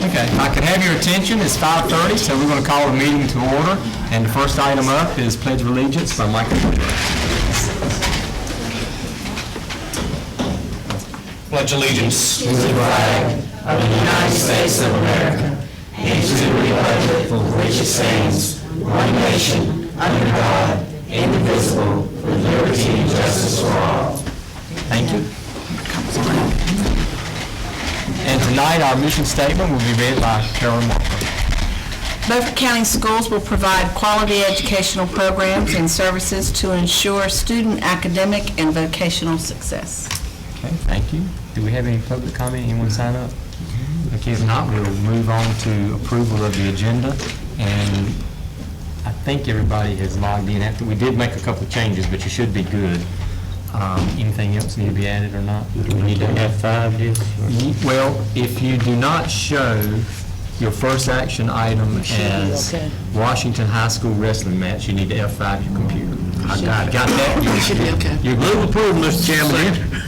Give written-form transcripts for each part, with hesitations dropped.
Okay, if I could have your attention, it's 5:30, so we're going to call the meeting to order. And the first item up is Pledge of Allegiance by Michael. Pledge allegiance to the flag of the United States of America and to the republic for which it stands, one nation, under God, indivisible, with liberty and justice for all. Thank you. And tonight, our mission statement will be read by Carolyn Walker. Beaufort County Schools will provide quality educational programs and services to ensure student academic and vocational success. Okay, thank you. Do we have any public comment? Anyone sign up? Okay, if not, we'll move on to approval of the agenda. And I think everybody has logged in. After we did make a couple of changes, but you should be good. Anything else need to be added or not? Do we need to have five this? Well, if you do not show your first action item as Washington High School wrestling match, you need to F5 your computer. I got it. Got that? You should be okay. You're good with approval, Mr. Chairman.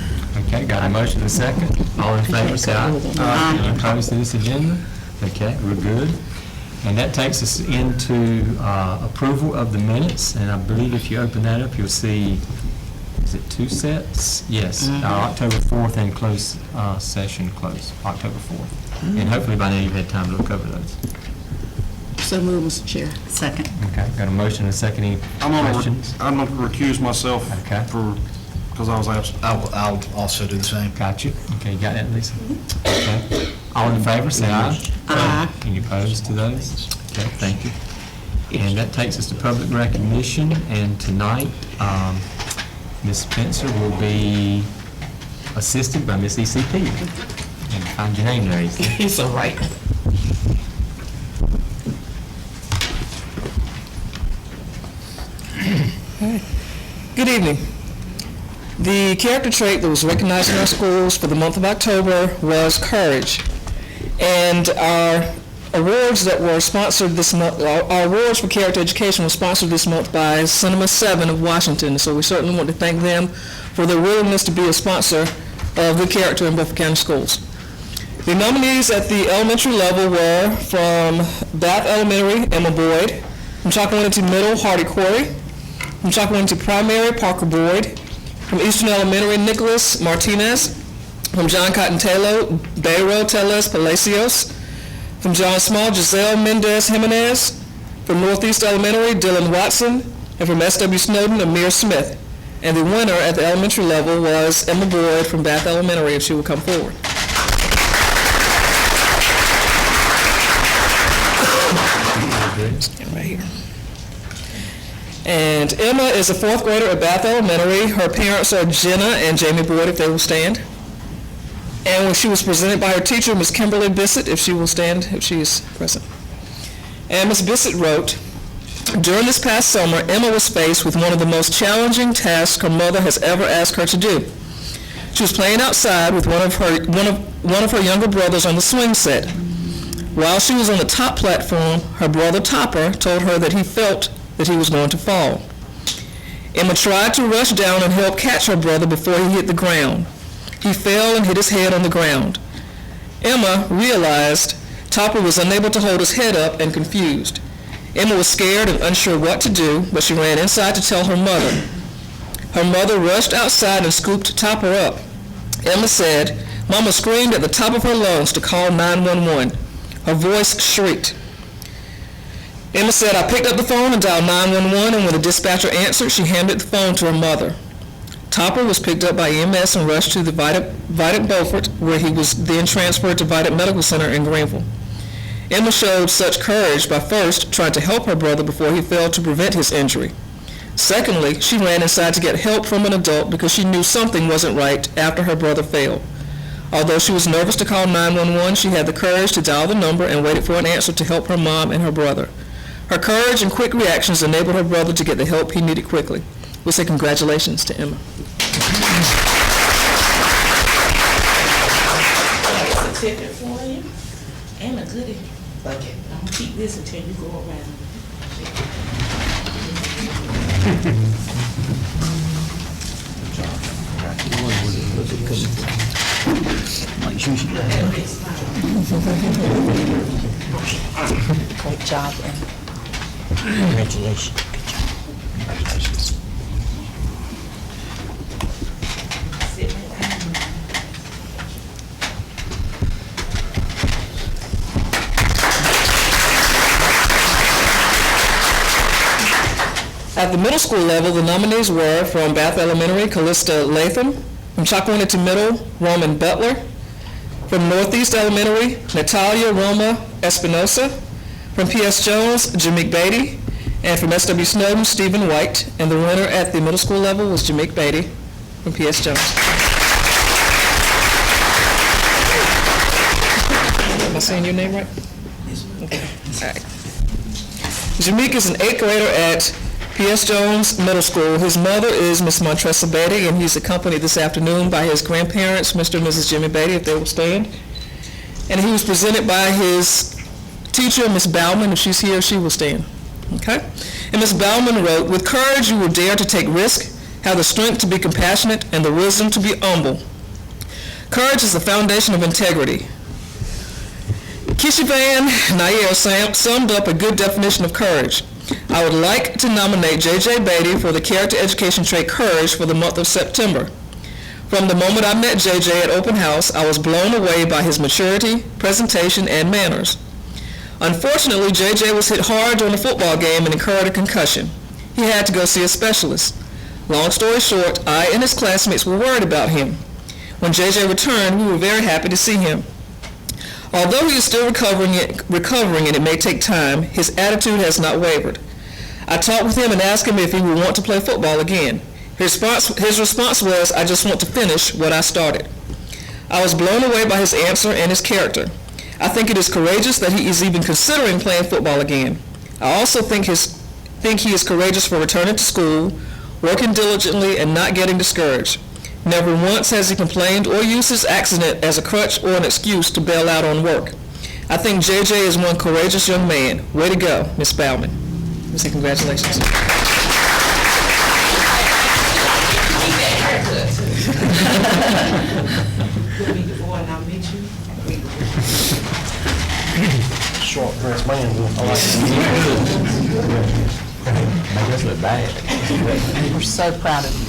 Okay, got a motion and a second. All in favor, say aye. Any opposed to this agenda? Okay, we're good. And that takes us into approval of the minutes. And I believe if you open that up, you'll see, is it two sets? Yes, October 4th and closed session closed, October 4th. And hopefully by now you've had time to look over those. So move, Mr. Chair. Second. Okay, got a motion and a second. Any questions? I'm going to recuse myself Okay. because I was absent. I'll also do the same. Got you. Okay, you got that, Lisa? Okay. All in favor, say aye. Aye. Any opposed to those? Okay, thank you. And that takes us to public recognition. And tonight, Ms. Spencer will be assisted by Ms. ECP. And find your name there, ECP. It's all right. Good evening. The character trait that was recognized in our schools for the month of October was courage. And our awards that were sponsored this month, our awards for character education were sponsored this month by Cinema 7 of Washington. So we certainly want to thank them for their willingness to be a sponsor of good character in Beaufort County Schools. The nominees at the elementary level were from Bath Elementary, Emma Boyd; from Chocowinity Middle, Hardy Corey; from Chocowinity Primary, Parker Boyd; from Eastern Elementary, Nicholas Martinez; from John Cotton Taylor, Bayro Teles Palacios; from John Small, Giselle Mendez Jimenez; from Northeast Elementary, Dylan Watson; and from S.W. Snowden, Amir Smith. And the winner at the elementary level was Emma Boyd from Bath Elementary, if she will come forward. Stand right here. And Emma is a fourth grader at Bath Elementary. Her parents are Jenna and Jamie Boyd, if they will stand. And when she was presented by her teacher, Ms. Kimberly Bissett, if she will stand, if she is present. And Ms. Bissett wrote, "During this past summer, Emma was faced with one of the most challenging tasks her mother has ever asked her to do. She was playing outside with one of her younger brothers on the swing set. While she was on the top platform, her brother Topper told her that he felt that he was going to fall. Emma tried to rush down and help catch her brother before he hit the ground. He fell and hit his head on the ground. Emma realized Topper was unable to hold his head up and confused. Emma was scared and unsure what to do, but she ran inside to tell her mother. Her mother rushed outside and scooped Topper up. Emma said, Mama screamed at the top of her lungs to call 911. Her voice shrieked. Emma said, I picked up the phone and dialed 911, and when the dispatcher answered, she handed the phone to her mother. Topper was picked up by EMS and rushed to the Vidant Beaufort, where he was then transferred to Vidant Medical Center in Greenville. Emma showed such courage by first trying to help her brother before he fell to prevent his injury. Secondly, she ran inside to get help from an adult because she knew something wasn't right after her brother fell. Although she was nervous to call 911, she had the courage to dial the number and waited for an answer to help her mom and her brother. Her courage and quick reactions enabled her brother to get the help he needed quickly. We'll say congratulations to Emma. A ticket for you and a goodie bucket. I'm gonna keep this until you go around. Great job, and congratulations. At the middle school level, the nominees were from Bath Elementary, Callista Latham; from Chocowinity Middle, Roman Butler; from Northeast Elementary, Natalia Roma Espinosa; from P.S. Jones, Jameek Beatty; and from S.W. Snowden, Stephen White. And the winner at the middle school level was Jameek Beatty from P.S. Jones. Am I saying your name right? Okay. All right. Jameek is an 8th grader at P.S. Jones Middle School. His mother is Miss Montressa Beatty, and he's accompanied this afternoon by his grandparents, Mr. and Mrs. Jimmy Beatty, if they will stand. And he was presented by his teacher, Miss Bauman. If she's here, she will stand. Okay? And Miss Bauman wrote, "With courage you will dare to take risk, have the strength to be compassionate, and the wisdom to be humble. Courage is the foundation of integrity." Kishivan Nair summed up a good definition of courage. I would like to nominate J.J. Beatty for the character education trait Courage for the month of September. From the moment I met J.J. at open house, I was blown away by his maturity, presentation, and manners. Unfortunately, J.J. was hit hard during a football game and incurred a concussion. He had to go see a specialist. Long story short, I and his classmates were worried about him. When J.J. returned, we were very happy to see him. Although he is still recovering and it may take time, his attitude has not wavered. I talked with him and asked him if he would want to play football again. His response was, "I just want to finish what I started." I was blown away by his answer and his character. I think it is courageous that he is even considering playing football again. I also think he is courageous for returning to school, working diligently, and not getting discouraged. Never once has he complained or used his accident as a crutch or an excuse to bail out on work. I think JJ is one courageous young man. Way to go, Miss Bauman. I say congratulations. Short dress man. Make us look bad. We're so proud of you.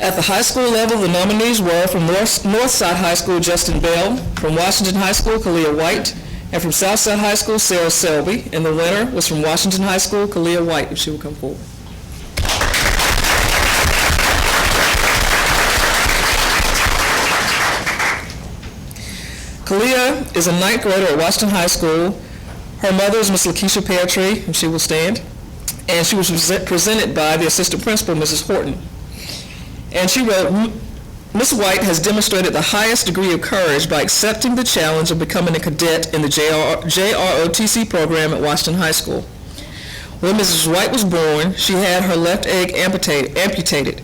At the high school level, the nominees were from Northside High School, Justin Bell; from Washington High School, Kalia White; and from Southside High School, Sarah Selby. And the winner was from Washington High School, Kalia White, if she will come forward. Kalia is a 9th grader at Washington High School. Her mother is Miss Lakeisha Peartree, if she will stand. And she was presented by the assistant principal, Mrs. Horton. And she wrote, "Ms. White has demonstrated the highest degree of courage by accepting the challenge of becoming a cadet in the JROTC program at Washington High School. When Mrs. White was born, she had her left leg amputated.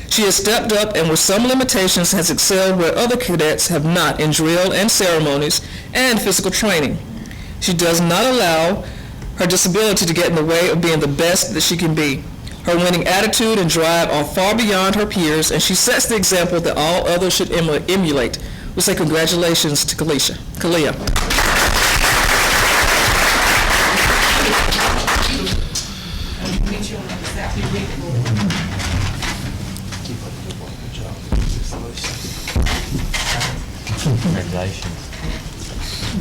She has stepped up and with some limitations has excelled where other cadets have not in drill and ceremonies and physical training. She does not allow her disability to get in the way of being the best that she can be. Her winning attitude and drive are far beyond her peers, and she sets the example that all others should emulate." We say congratulations to Kalia. Congratulations.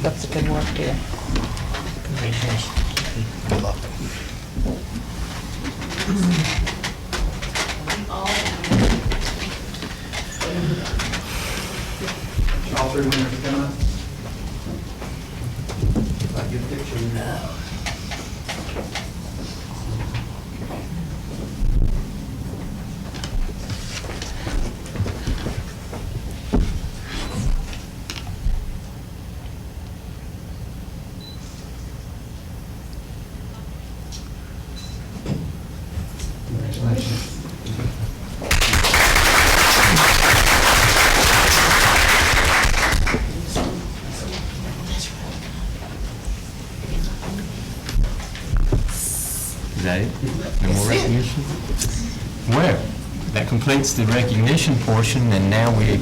That's a good work there. Congratulations. Good luck. All three winners are coming up. If I get a picture now. Congratulations. Dave? No more recognition? Well, that completes the recognition portion, and now we'll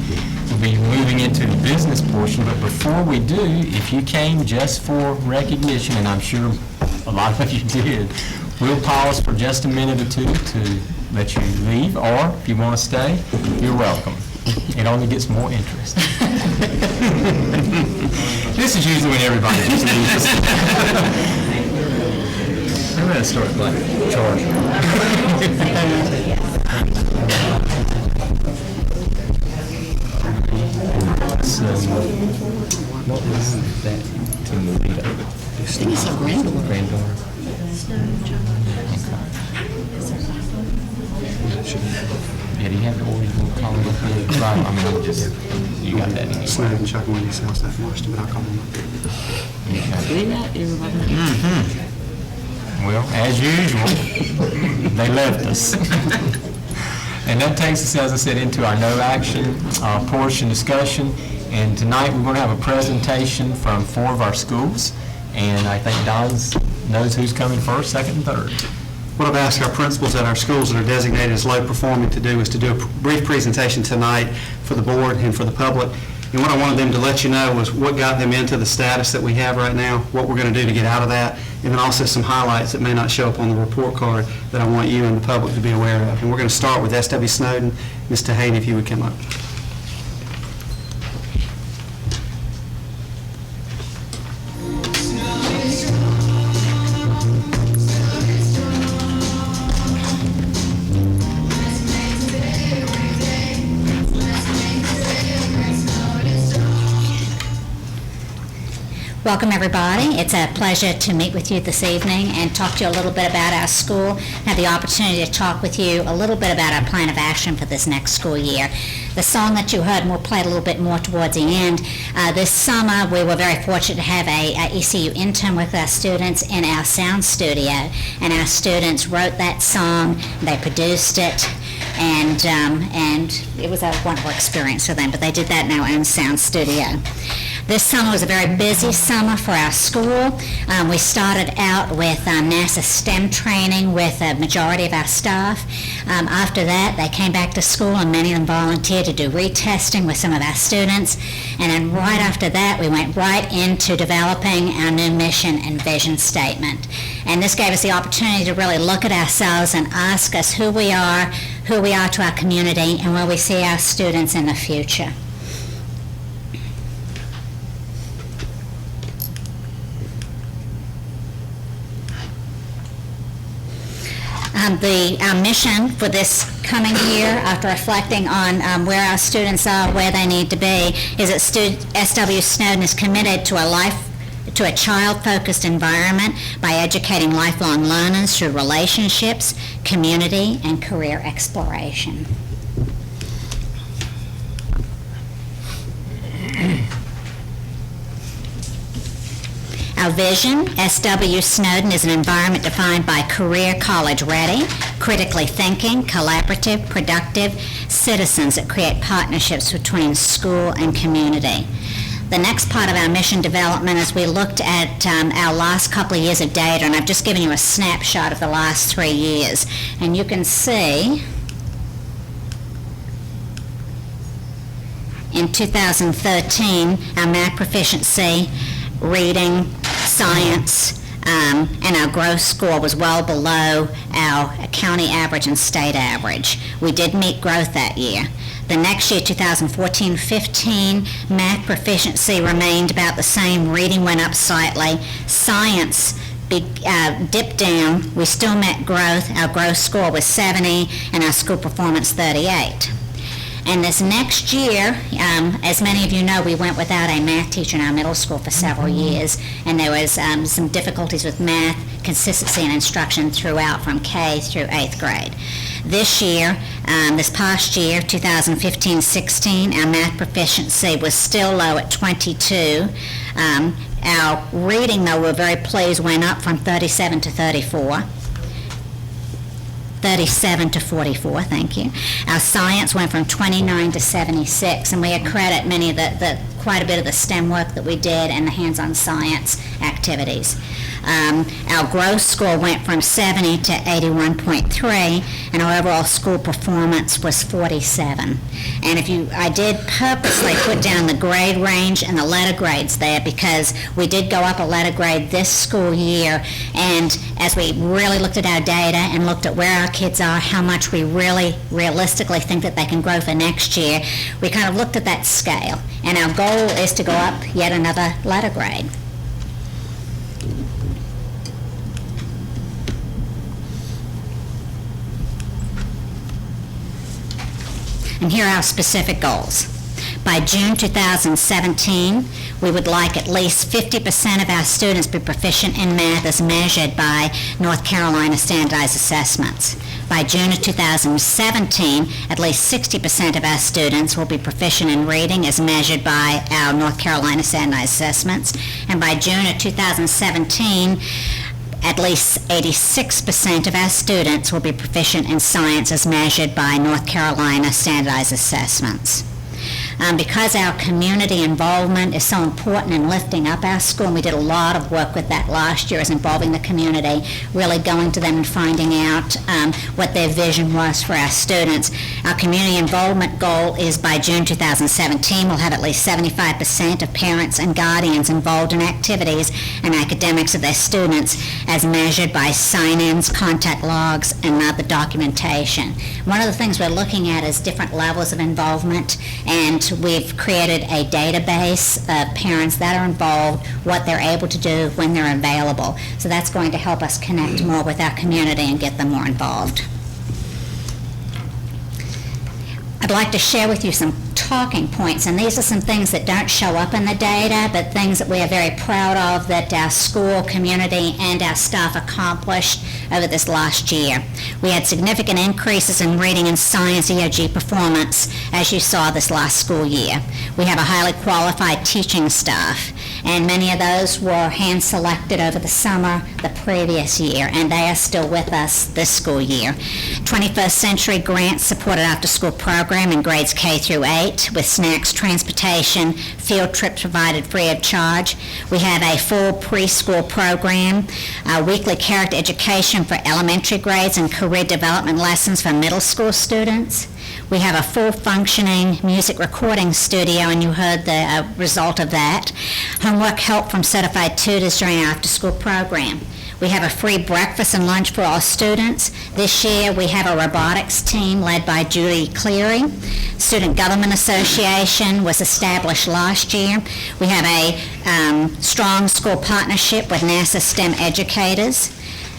be moving into the business portion. But before we do, if you came just for recognition, and I'm sure a lot of you did, we'll pause for just a minute or two to let you leave, or if you want to stay, you're welcome. It only gets more interesting. This is usually when everybody just leaves. I'm going to start like George. So, what was that to Melita? I think it's a granddaughter. Granddaughter? Yeah, do you have the original color with the, right, I mean, I'm just, you got that in your. Snowden, Chuck Wendy's house that much, but I'll call him up. We got everybody. Well, as usual, they left us. And that takes us, as I said, into our no action portion discussion. And tonight, we're going to have a presentation from 4 of our schools. And I think Don knows who's coming first, second, and third. What I've asked our principals at our schools that are designated as low performing to do is to do a brief presentation tonight for the board and for the public. And what I wanted them to let you know was what got them into the status that we have right now, what we're going to do to get out of that, and then also some highlights that may not show up on the report card that I want you and the public to be aware of. And we're going to start with S.W. Snowden. Ms. Tahane, if you would come up. Welcome, everybody. It's a pleasure to meet with you this evening and talk to you a little bit about our school, have the opportunity to talk with you a little bit about our plan of action for this next school year. The song that you heard, and we'll play it a little bit more towards the end, this summer we were very fortunate to have a ECU intern with our students in our sound studio, and our students wrote that song, they produced it, and it was a wonderful experience for them, but they did that in our own sound studio. This summer was a very busy summer for our school. We started out with NASA STEM training with a majority of our staff. After that, they came back to school and many of them volunteered to do retesting with some of our students. And then right after that, we went right into developing our new mission and vision statement. And this gave us the opportunity to really look at ourselves and ask us who we are to our community, and where we see our students in the future. Our mission for this coming year, after reflecting on where our students are, where they need to be, is that SW Snowden is committed to a child-focused environment by educating lifelong learners through relationships, community, and career exploration. Our vision, SW Snowden, is an environment defined by career college ready, critically thinking, collaborative, productive citizens that create partnerships between school and community. The next part of our mission development is we looked at our last couple of years of data, and I've just given you a snapshot of the last 3 years. And you can see in 2013, our math proficiency, reading, science, and our growth score was well below our county average and state average. We did meet growth that year. The next year, 2014-15, math proficiency remained about the same. Reading went up slightly. Science dipped down. We still met growth. Our growth score was 70, and our school performance 38. And this next year, as many of you know, we went without a math teacher in our middle school for several years, and there was some difficulties with math, consistency in instruction throughout from K through 8th grade. This year, this past year, 2015-16, our math proficiency was still low at 22. Our reading, though, we're very pleased, went up from 37 to 34. 37 to 44, thank you. Our science went from 29 to 76, and we accredit many of the quite a bit of the STEM work that we did and the hands-on science activities. Our gross score went from 70 to 81.3, and our overall school performance was 47. And I did purposely put down the grade range and the letter grades there because we did go up a letter grade this school year, and as we really looked at our data and looked at where our kids are, how much we really realistically think that they can grow for next year, we kind of looked at that scale. And our goal is to go up yet another letter grade. And here are our specific goals. By June 2017, we would like at least 50% of our students be proficient in math as measured by North Carolina standardized assessments. By June of 2017, at least 60% of our students will be proficient in reading as measured by our North Carolina standardized assessments. And by June of 2017, at least 86% of our students will be proficient in science as measured by North Carolina standardized assessments. Because our community involvement is so important in lifting up our school, and we did a lot of work with that last year, is involving the community, really going to them and finding out what their vision was for our students. Our community involvement goal is by June 2017, we'll have at least 75% of parents and guardians involved in activities and academics of their students as measured by sign-ins, contact logs, and other documentation. One of the things we're looking at is different levels of involvement, and we've created a database of parents that are involved, what they're able to do when they're available. So that's going to help us connect more with our community and get them more involved. I'd like to share with you some talking points, and these are some things that don't show up in the data, but things that we are very proud of that our school, community, and our staff accomplished over this last year. We had significant increases in reading and science EOG performance, as you saw this last school year. We have a highly qualified teaching staff, and many of those were hand-selected over the summer the previous year, and they are still with us this school year. 21st Century Grants supported after-school program in grades K through 8 with snacks, transportation, field trips provided free of charge. We have a full preschool program, weekly character education for elementary grades, and career development lessons for middle school students. We have a full functioning music recording studio, and you heard the result of that. Homework help from certified tutors during our after-school program. We have a free breakfast and lunch for all students. This year we have a robotics team led by Judy Cleary. Student Government Association was established last year. We have a strong school partnership with NASA STEM educators.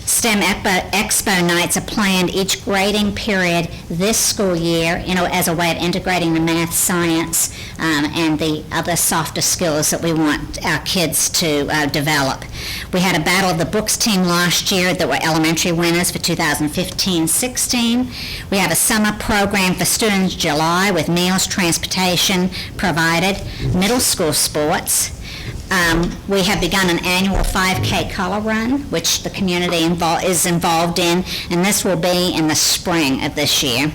STEM Expo nights are planned each grading period this school year, as a way of integrating the math, science, and the other softer skills that we want our kids to develop. We had a Battle of the Books team last year that were elementary winners for 2015-16. We have a summer program for students in July with meals, transportation provided, middle school sports. We have begun an annual 5K color run, which the community is involved in, and this will be in the spring of this year.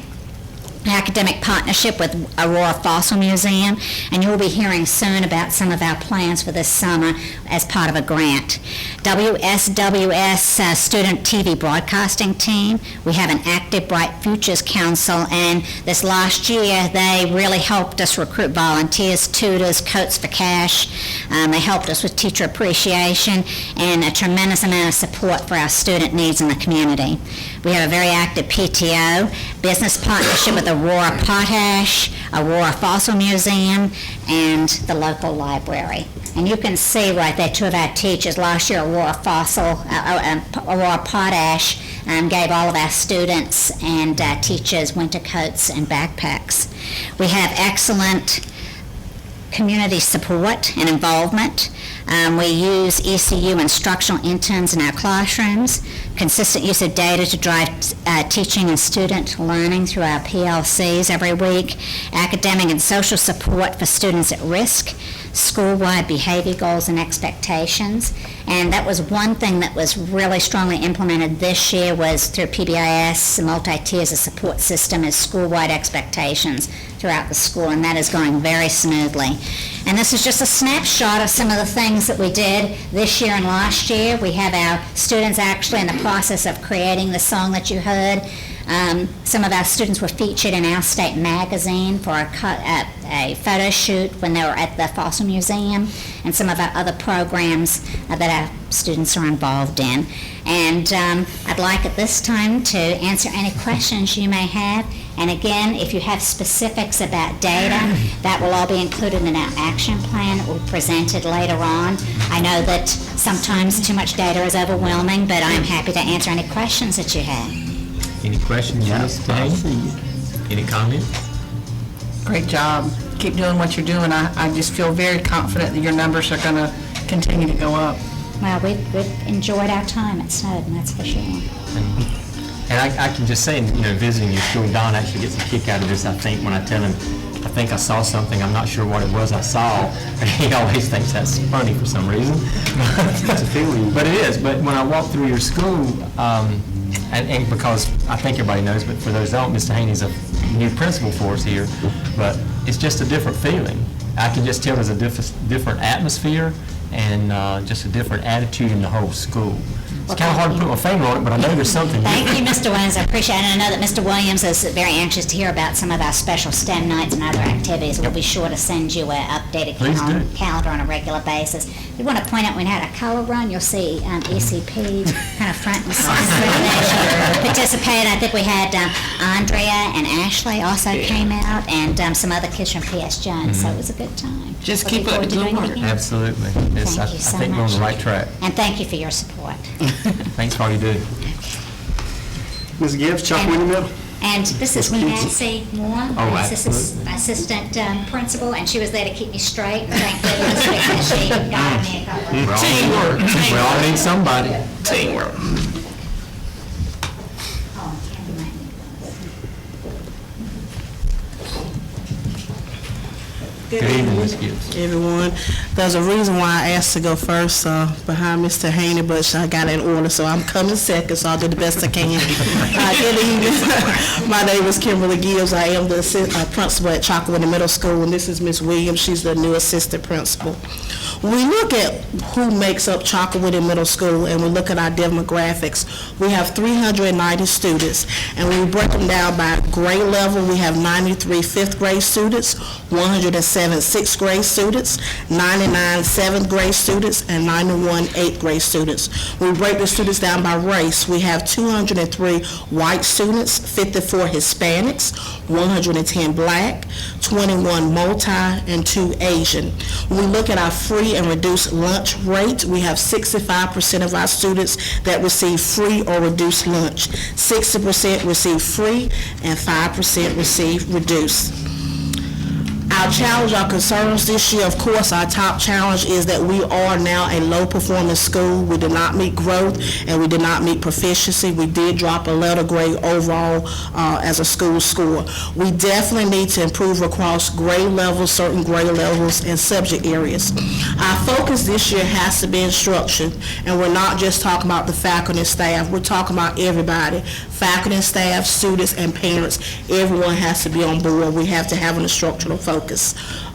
Academic partnership with Aurora Fossil Museum, and you'll be hearing soon about some of our plans for this summer as part of a grant. WSWS Student TV Broadcasting Team. We have an active Bright Futures Council, and this last year they really helped us recruit volunteers, tutors, Coats for Cash. They helped us with teacher appreciation and a tremendous amount of support for our student needs in the community. We have a very active PTO, business partnership with Aurora Potash, Aurora Fossil Museum, and the local library. And you can see right there two of our teachers. Last year, Aurora Potash gave all of our students and teachers winter coats and backpacks. We have excellent community support and involvement. We use ECU instructional interns in our classrooms, consistent use of data to drive teaching and student learning through our PLCs every week, academic and social support for students at risk, school-wide behavior goals and expectations. And that was one thing that was really strongly implemented this year was through PBIS, multi-tiers of support system is school-wide expectations throughout the school, and that is going very smoothly. And this is just a snapshot of some of the things that we did this year and last year. We have our students actually in the process of creating the song that you heard. Some of our students were featured in Our State Magazine for a photo shoot when they were at the Fossil Museum, and some of our other programs that our students are involved in. And I'd like at this time to answer any questions you may have. And again, if you have specifics about data, that will all be included in our action plan that will be presented later on. I know that sometimes too much data is overwhelming, but I'm happy to answer any questions that you have. Any questions, Ms. Haynes? Any comments? Great job. Keep doing what you're doing. I just feel very confident that your numbers are going to continue to go up. Well, we've enjoyed our time at Snowden, that's for sure. And I can just say, visiting your school, Don actually gets a kick out of this, I think, when I tell him, I think I saw something, I'm not sure what it was I saw, and he always thinks that's funny for some reason. It's a feeling. But it is. But when I walk through your school, and because I think everybody knows, but for those that don't, Mr. Haney's a new principal for us here, but it's just a different feeling. I can just tell there's a different atmosphere and just a different attitude in the whole school. It's kind of hard to put my finger on it, but I know there's something. Thank you, Mr. Williams. I appreciate it. And I know that Mr. Williams is very anxious to hear about some of our special STEM nights and other activities. We'll be sure to send you an updated calendar on a regular basis. We want to point out we had a color run. You'll see ECP kind of front and center. Participated. I think we had Andrea and Ashley also came out, and some other kids from PS Jones. So it was a good time. Just keep up the good work. Absolutely. Yes, I think we're on the right track. And thank you for your support. Thanks for all you do. Ms. Gibbs, Chuck Winnie Middle. And this is Nancy Moore, absolutely. assistant principal, and she was there to keep me straight. And thank goodness because she guided me a couple of Teamwork. We all need somebody. Teamwork. Good evening, Ms. Gibbs. Everyone. There's a reason why I asked to go first behind Mr. Haney, but I got in order, so I'm coming second, so I'll do the best I can. Good evening. My name is Kimberly Gibbs. I am the principal at Chocowinity Middle School, and this is Ms. Williams. She's the new assistant principal. When we look at who makes up Chocowinity Middle School and we look at our demographics, we have 390 students, and when we break them down by grade level, we have 93 fifth grade students, 107 sixth grade students, 99 seventh grade students, and 91 eighth grade students. When we break the students down by race, we have 203 white students, 54 Hispanics, 110 black, 21 multi, and 2 Asian. When we look at our free and reduced lunch rate, we have 65% of our students that receive free or reduced lunch. 60% receive free and 5% receive reduced. Our challenge, our concerns this year, of course, our top challenge is that we are now a low-performing school. We did not meet growth, and we did not meet proficiency. We did drop a letter grade overall as a school score. We definitely need to improve across grade levels, certain grade levels, and subject areas. Our focus this year has to be instruction, and we're not just talking about the faculty and staff. We're talking about everybody, faculty and staff, students, and parents. Everyone has to be on board. We have to have an instructional focus.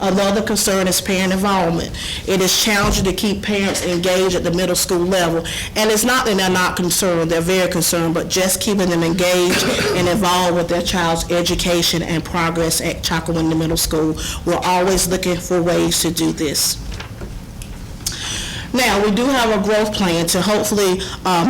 Another concern is parent involvement. It is challenging to keep parents engaged at the middle school level, and it's not that they're not concerned, they're very concerned, but just keeping them engaged and involved with their child's education and progress at Chocowinity Middle School. We're always looking for ways to do this. Now, we do have a growth plan to hopefully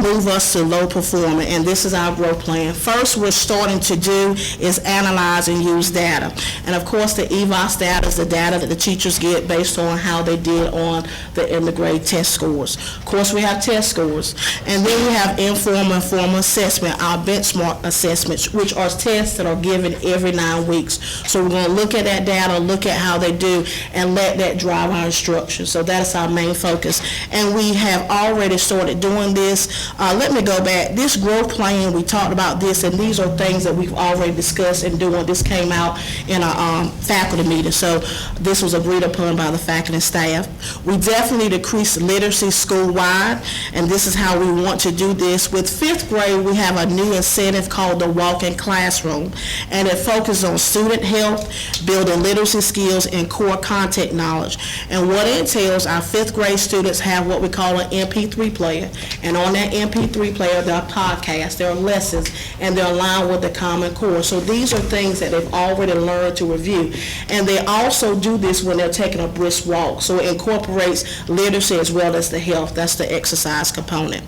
move us to low performing, and this is our growth plan. First, we're starting to do is analyze and use data. And of course, the EVOS data is the data that the teachers get based on how they did on the end of grade test scores. Of course, we have test scores. And then we have informal and formal assessment, our benchmark assessments, which are tests that are given every 9 weeks. So we're going to look at that data, look at how they do, and let that drive our instruction. So that's our main focus. and we have already started doing this. Let me go back. This growth plan, we talked about this, and these are things that we've already discussed and doing. This came out in a faculty meeting, so this was agreed upon by the faculty and staff. We definitely need to increase literacy school-wide, and this is how we want to do this. With 5th grade, we have a new incentive called the Walk-in Classroom, and it focuses on student health, building literacy skills, and core content knowledge. And what it entails, our 5th grade students have what we call an MP3 player, and on that MP3 player, there are podcasts, there are lessons, and they're aligned with the Common Core. So these are things that they've already learned to review. And they also do this when they're taking a brisk walk, so it incorporates literacy as well as the health. That's the exercise component.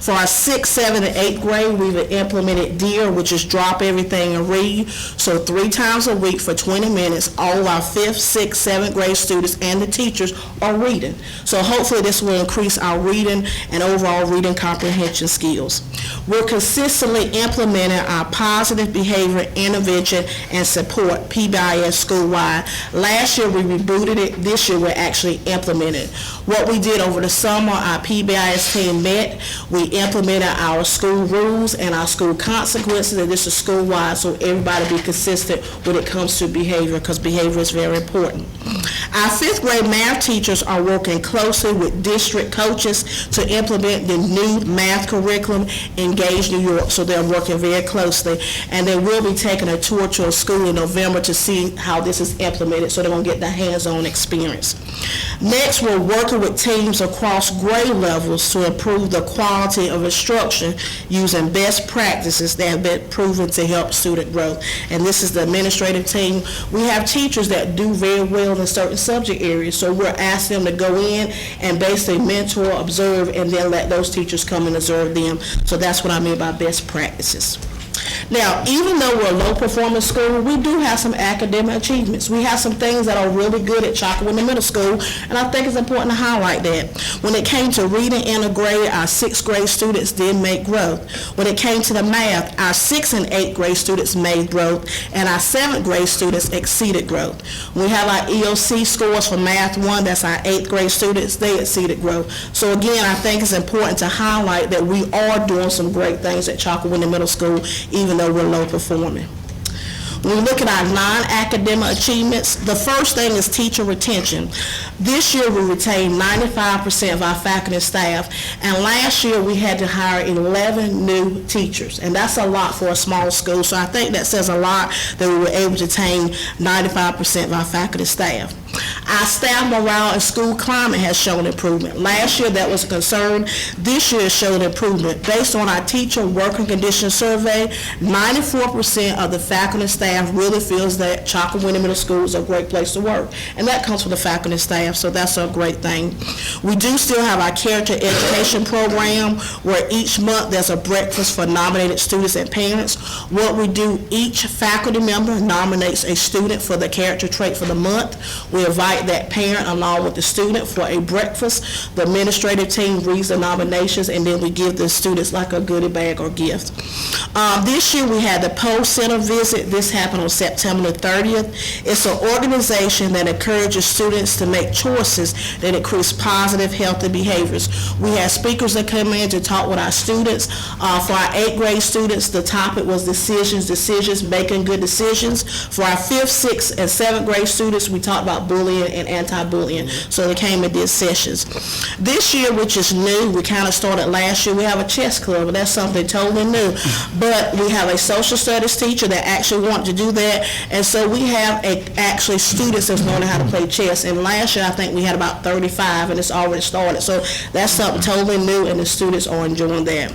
For our 6th, 7th, and 8th grade, we've implemented DEAR, which is drop everything and read. So 3 times a week for 20 minutes, all of our 5th, 6th, 7th grade students and the teachers are reading. So hopefully this will increase our reading and overall reading comprehension skills. We're consistently implementing our positive behavior intervention and support, PBIS, school-wide. Last year we rebooted it. This year we're actually implementing it. What we did over the summer, our PBIS team met. We implemented our school rules and our school consequences, and this is school-wide, so everybody be consistent when it comes to behavior, because behavior is very important. Our 5th grade math teachers are working closely with district coaches to implement the new math curriculum, Engage New York, so they're working very closely, and they will be taking a tour to a school in November to see how this is implemented, so they're going to get the hands-on experience. Next, we're working with teams across grade levels to improve the quality of instruction using best practices that have been proven to help student growth. And this is the administrative team. We have teachers that do very well in certain subject areas, so we're asking them to go in and basically mentor, observe, and then let those teachers come and observe them. So that's what I mean by best practices. Now, even though we're a low-performance school, we do have some academic achievements. We have some things that are really good at Chalkawinda Middle School, and I think it's important to highlight that. When it came to reading in a grade, our 6th grade students did make growth. When it came to the math, our 6th and 8th grade students made growth, and our 7th grade students exceeded growth. We have our EOC scores for Math 1, that's our 8th grade students, they exceeded growth. So again, I think it's important to highlight that we are doing some great things at Chalkawinda Middle School, even though we're low performing. When we look at our non-academic achievements, the first thing is teacher retention. This year we retained 95% of our faculty and staff, and last year we had to hire 11 new teachers, and that's a lot for a small school, so I think that says a lot that we were able to retain 95% of our faculty and staff. Our staff morale and school climate has shown improvement. Last year that was a concern. This year it showed improvement. Based on our teacher working conditions survey, 94% of the faculty and staff really feels that Chalkawinda Middle School is a great place to work. And that comes from the faculty and staff, so that's a great thing. We do still have our character education program where each month there's a breakfast for nominated students and parents. What we do, each faculty member nominates a student for the character trait for the month. We invite that parent along with the student for a breakfast. The administrative team reads the nominations, and then we give the students like a goodie bag or gift. This year we had the Poe Center visit. This happened on September the 30th. It's an organization that encourages students to make choices that increase positive, healthy behaviors. We had speakers that come in to talk with our students. For our 8th grade students, the topic was decisions, making good decisions. For our 5th, 6th, and 7th grade students, we talked about bullying and anti-bullying. So they came and did sessions. This year, which is new, we kind of started last year, we have a chess club, and that's something totally new. But we have a social studies teacher that actually wanted to do that, and so we have actually students that's learning how to play chess. And last year, I think we had about 35, and it's already started. So that's something totally new, and the students are enjoying that.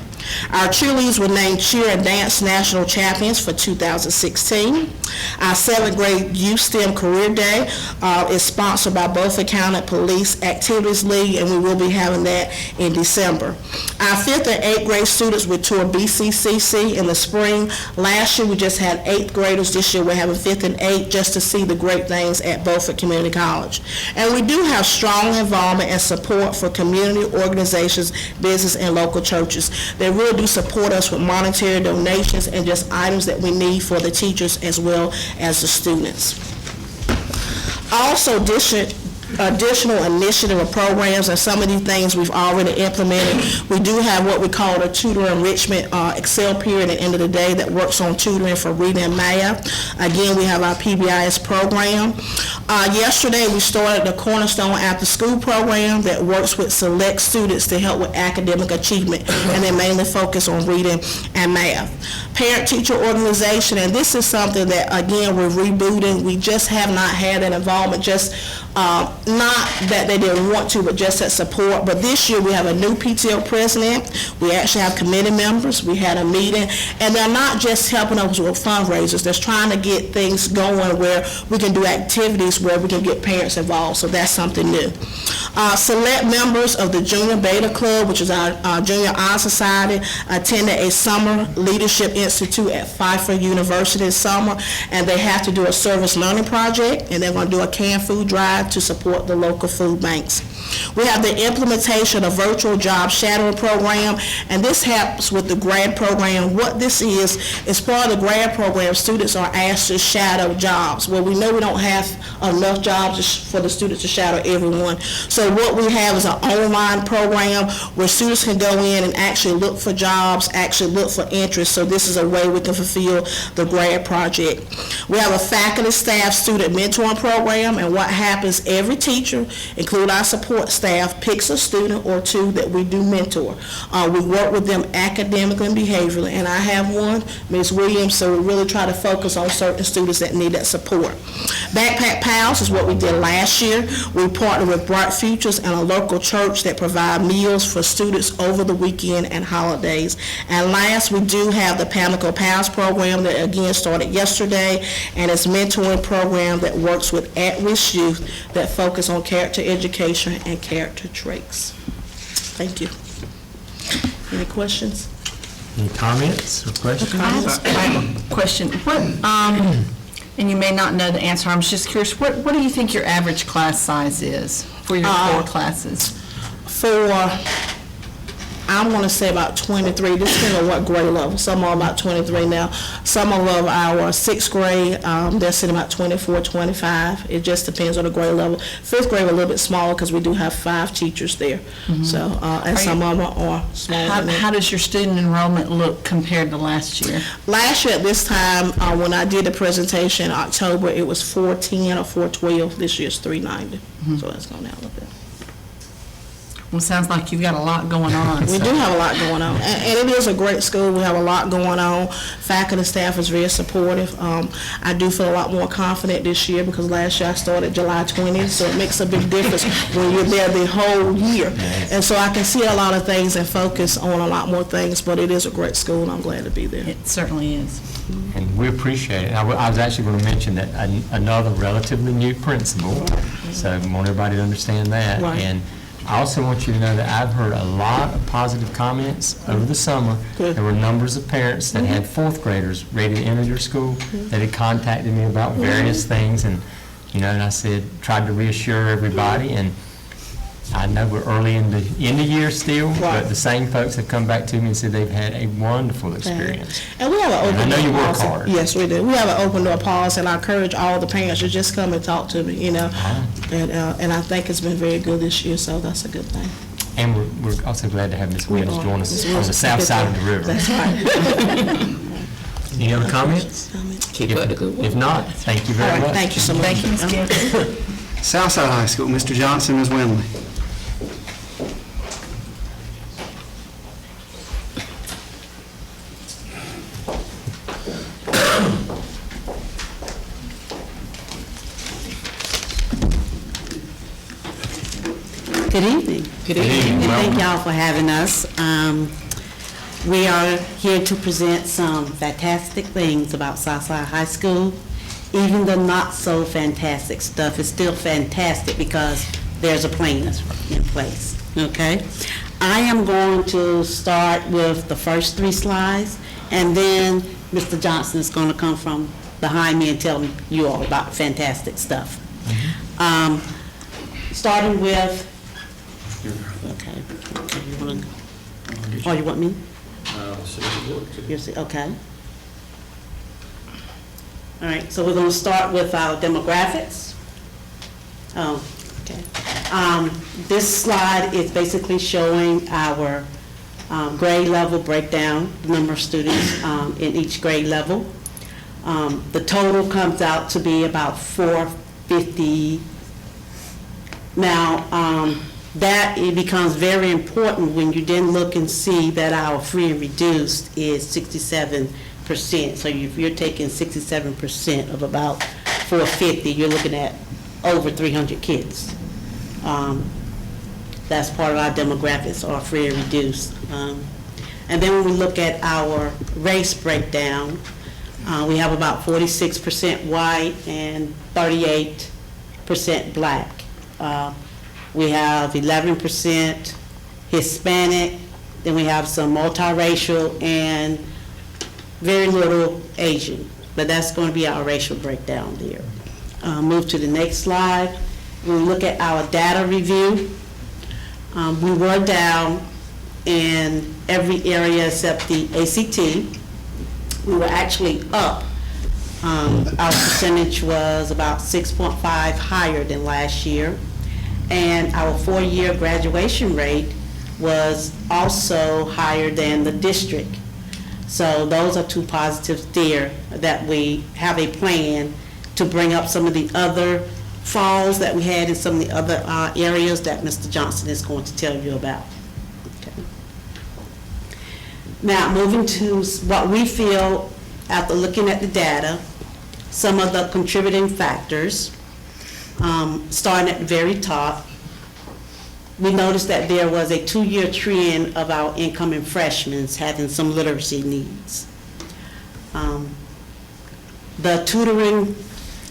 Our cheerleaders were named Cheer and Dance National Champions for 2016. Our 7th grade Youth STEM Career Day is sponsored by Beaufort County Police Activities League, and we will be having that in December. Our 5th and 8th grade students will tour BCCC in the spring. Last year we just had 8th graders. This year we're having 5th and 8th just to see the great things at Beaufort Community College. And we do have strong involvement and support for community organizations, business, and local churches. They really do support us with monetary donations and just items that we need for the teachers as well as the students. Also, additional initiative or programs, and some of these things we've already implemented. We do have what we call a tutor enrichment Excel period at the end of the day that works on tutoring for reading and math. Again, we have our PBIS program. Yesterday, we started the Cornerstone After School program that works with select students to help with academic achievement, and they mainly focus on reading and math. Parent-teacher organization, and this is something that, again, we're rebooting. We just have not had that involvement, just not that they didn't want to, but just that support. But this year, we have a new PTO president. We actually have committee members. We had a meeting, and they're not just helping us with fundraisers. They're trying to get things going where we can do activities where we can get parents involved, so that's something new. Select members of the Junior Beta Club, which is our Junior Honor Society, attended a summer leadership institute at Pfeiffer University this summer, and they have to do a service learning project, and they're going to do a canned food drive to support the local food banks. We have the implementation of virtual job shadowing program, and this helps with the grad program. What this is part of the grad program, students are asked to shadow jobs. Well, we know we don't have enough jobs for the students to shadow everyone. So what we have is an online program where students can go in and actually look for jobs, actually look for interest. So this is a way we can fulfill the grad project. We have a faculty staff student mentoring program, and what happens, every teacher, including our support staff, picks a student or two that we do mentor. We work with them academically and behaviorally, and I have one, Ms. Williams, so we really try to focus on certain students that need that support. Backpack Pals is what we did last year. We partnered with Bright Futures and a local church that provide meals for students over the weekend and holidays. And last, we do have the Pamlico Pals program that again started yesterday, and it's a mentoring program that works with at-risk youth that focus on character education and character traits. Thank you. Any questions? Any comments or questions? I have a question. What, and you may not know the answer, I'm just curious, what do you think your average class size is for your core classes? I'm going to say about 23. This depends on what grade level. Some are about 23 now. Some of our sixth grade, they're sitting about 24, 25. It just depends on the grade level. Fifth grade, a little bit smaller because we do have 5 teachers there. Mm-hmm. So, and some of them are smaller. How does your student enrollment look compared to last year? Last year at this time, when I did the presentation in October, it was 410 or 412. This year's 390. Mm-hmm. So that's gone down a little bit. Well, it sounds like you've got a lot going on. We do have a lot going on, and it is a great school. We have a lot going on. Faculty staff is very supportive. I do feel a lot more confident this year because last year I started July 20th, so it makes a big difference when you're there the whole year. And so I can see a lot of things and focus on a lot more things, but it is a great school, and I'm glad to be there. It certainly is. And we appreciate it. I was actually going to mention that another relatively new principal, so I want everybody to understand that. Right. And I also want you to know that I've heard a lot of positive comments over the summer. Good. There were numbers of parents that had 4th graders ready to enter your school that had contacted me about various things, and and I tried to reassure everybody. And I know we're early in the year still, but the same folks have come back to me and said they've had a wonderful experience. And we have an open I know door you work policy. hard. Yes, we do. We have an open door policy, and I encourage all the parents to just come and talk to me, And I think it's been very good this year, so that's a good thing. And we're also glad to have Ms. Williams join us on the south side of the river. That's right. Any other comments? Keep up the good work. If not, thank you very much. Thank you so much. Thank you, Ms. Gibbs. Southside High School, Mr. Johnson, Ms. Windley. Good evening. Good evening. And thank y'all for having us. We are here to present some fantastic things about Southside High School. Even the not so fantastic stuff is still fantastic because there's a plan in place, okay? I am going to start with the first 3 slides, and then Mr. Johnson is going to come from behind me and tell you all about fantastic stuff. Starting with, okay, you want to, you want me? Okay. All right, so we're going to start with our demographics. Oh, okay. This slide is basically showing our grade level breakdown, the number of students in each grade level. The total comes out to be about 450. Now, that it becomes very important when you then look and see that our free and reduced is 67%. So if you're taking 67% of about 450, you're looking at over 300 kids. That's part of our demographics, our free and reduced. And then when we look at our race breakdown, we have about 46% white and 38% black. We have 11% Hispanic, then we have some multiracial and very little Asian, but that's going to be our racial breakdown there. Move to the next slide. When we look at our data review, we were down in every area except the ACT. We were actually up. Our percentage was about 6.5 higher than last year. And our 4-year graduation rate was also higher than the district. So those are two positives there, that we have a plan to bring up some of the other falls that we had in some of the other areas that Mr. Johnson is going to tell you about. Okay. Now, moving to what we feel after looking at the data, some of the contributing factors. Starting at the very top, we noticed that there was a 2-year trend of our incoming freshmen having some literacy needs. The tutoring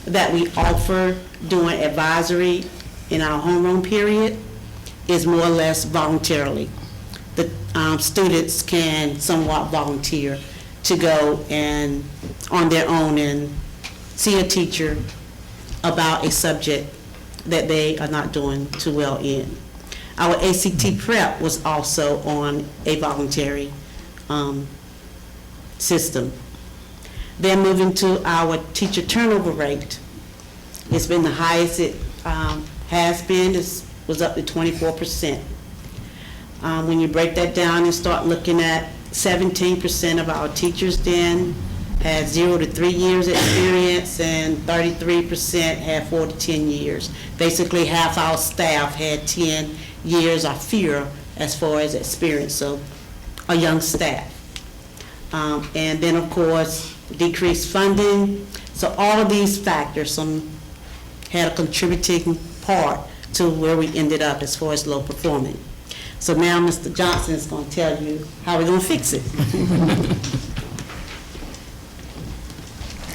that we offer during advisory in our homeroom period is more or less voluntarily. The students can somewhat volunteer to go and on their own and see a teacher about a subject that they are not doing too well in. Our ACT prep was also on a voluntary system. Then moving to our teacher turnover rate. It's been the highest it has been, was up to 24%. When you break that down and start looking at 17% of our teachers then had 0 to 3 years experience, and 33% had 4 to 10 years. Basically, half our staff had 10 years or fewer as far as experience of a young staff. And then, of course, decreased funding. So all of these factors had a contributing part to where we ended up as far as low performing. So now Mr. Johnson is going to tell you how we're going to fix it.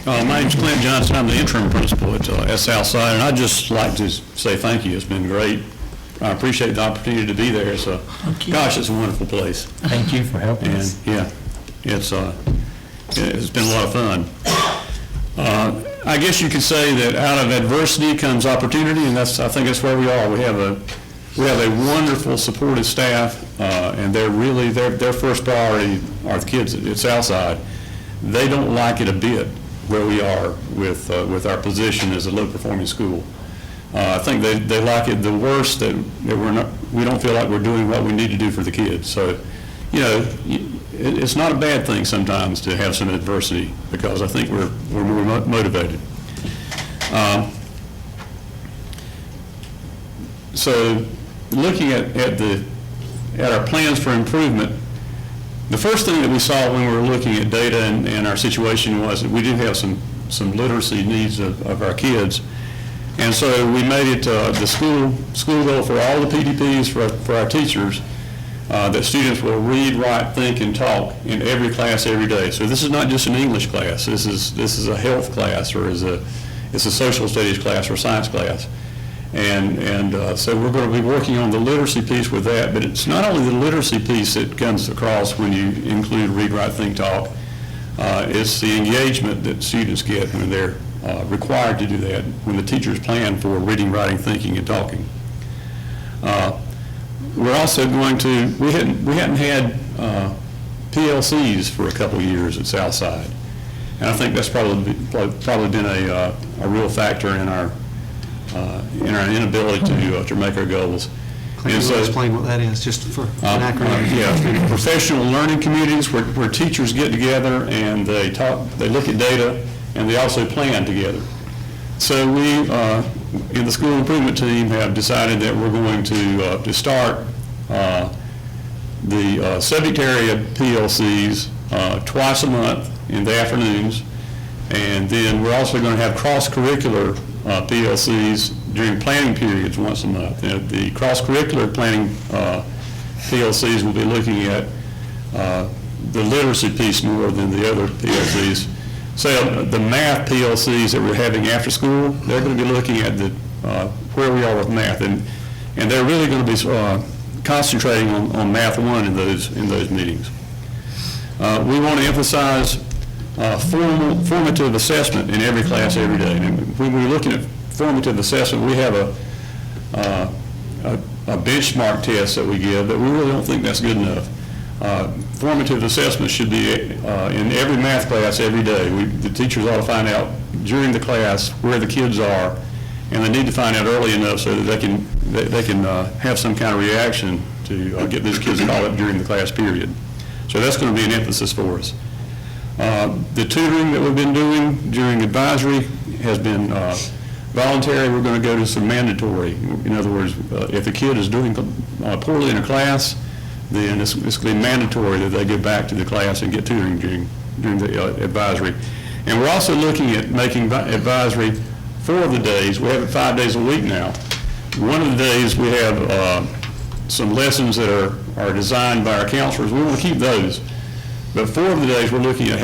My name's Clint Johnson. I'm the interim principal at Southside, and I'd just like to say thank you. It's been great. I appreciate the opportunity to be there. So, gosh, it's a wonderful place. Thank you for helping And us. yeah, it's been a lot of fun. I guess you could say that out of adversity comes opportunity, and I think that's where we are. We have a wonderful supportive staff, and they're really their first priority are the kids at Southside. They don't like it a bit where we are with our position as a low-performing school. I think they like it the worst that we don't feel like we're doing what we need to do for the kids. So, it's not a bad thing sometimes to have some adversity, because I think we're more motivated. So, looking at our plans for improvement, the first thing that we saw when we were looking at data and our situation was that we do have some literacy needs of our kids. And so we made it the school goal for all the PDPs for our teachers that students will read, write, think, and talk in every class every day. So this is not just an English class. This is a health class, or it's a social studies class or science class. And so we're going to be working on the literacy piece with that, but it's not only the literacy piece that comes across when you include read, write, think, talk. It's the engagement that students get when they're required to do that, when the teachers plan for reading, writing, thinking, and talking. We're also going to, we hadn't had PLCs for a couple of years at Southside, and I think that's probably been a real factor in our in our inability to make our goals. Can you explain what that is, just for an acronym? Yeah, professional learning communities where teachers get together and they look at data, and they also plan together. So we, in the school improvement team, have decided that we're going to start the subject area PLCs twice a month in the afternoons, and then we're also going to have cross-curricular PLCs during planning periods once a month. The cross-curricular planning PLCs will be looking at the literacy piece more than the other PLCs. So the math PLCs that we're having after school, they're going to be looking at where we are with math, and they're really going to be concentrating on Math 1 in those meetings. We want to emphasize formative assessment in every class every day. And when we're looking at formative assessment, we have a benchmark test that we give that we really don't think that's good enough. Formative assessment should be in every math class every day. The teachers ought to find out during the class where the kids are, and they need to find out early enough so that they can have some kind of reaction to get those kids caught up during the class period. So that's going to be an emphasis for us. The tutoring that we've been doing during advisory has been voluntary. We're going to go to some mandatory. In other words, if a kid is doing poorly in a class, then it's going to be mandatory that they get back to the class and get tutoring during the advisory. And we're also looking at making advisory 4 of the days. We have it 5 days a week now. One of the days we have some lessons that are designed by our counselors. We want to keep those. But 4 of the days we're looking at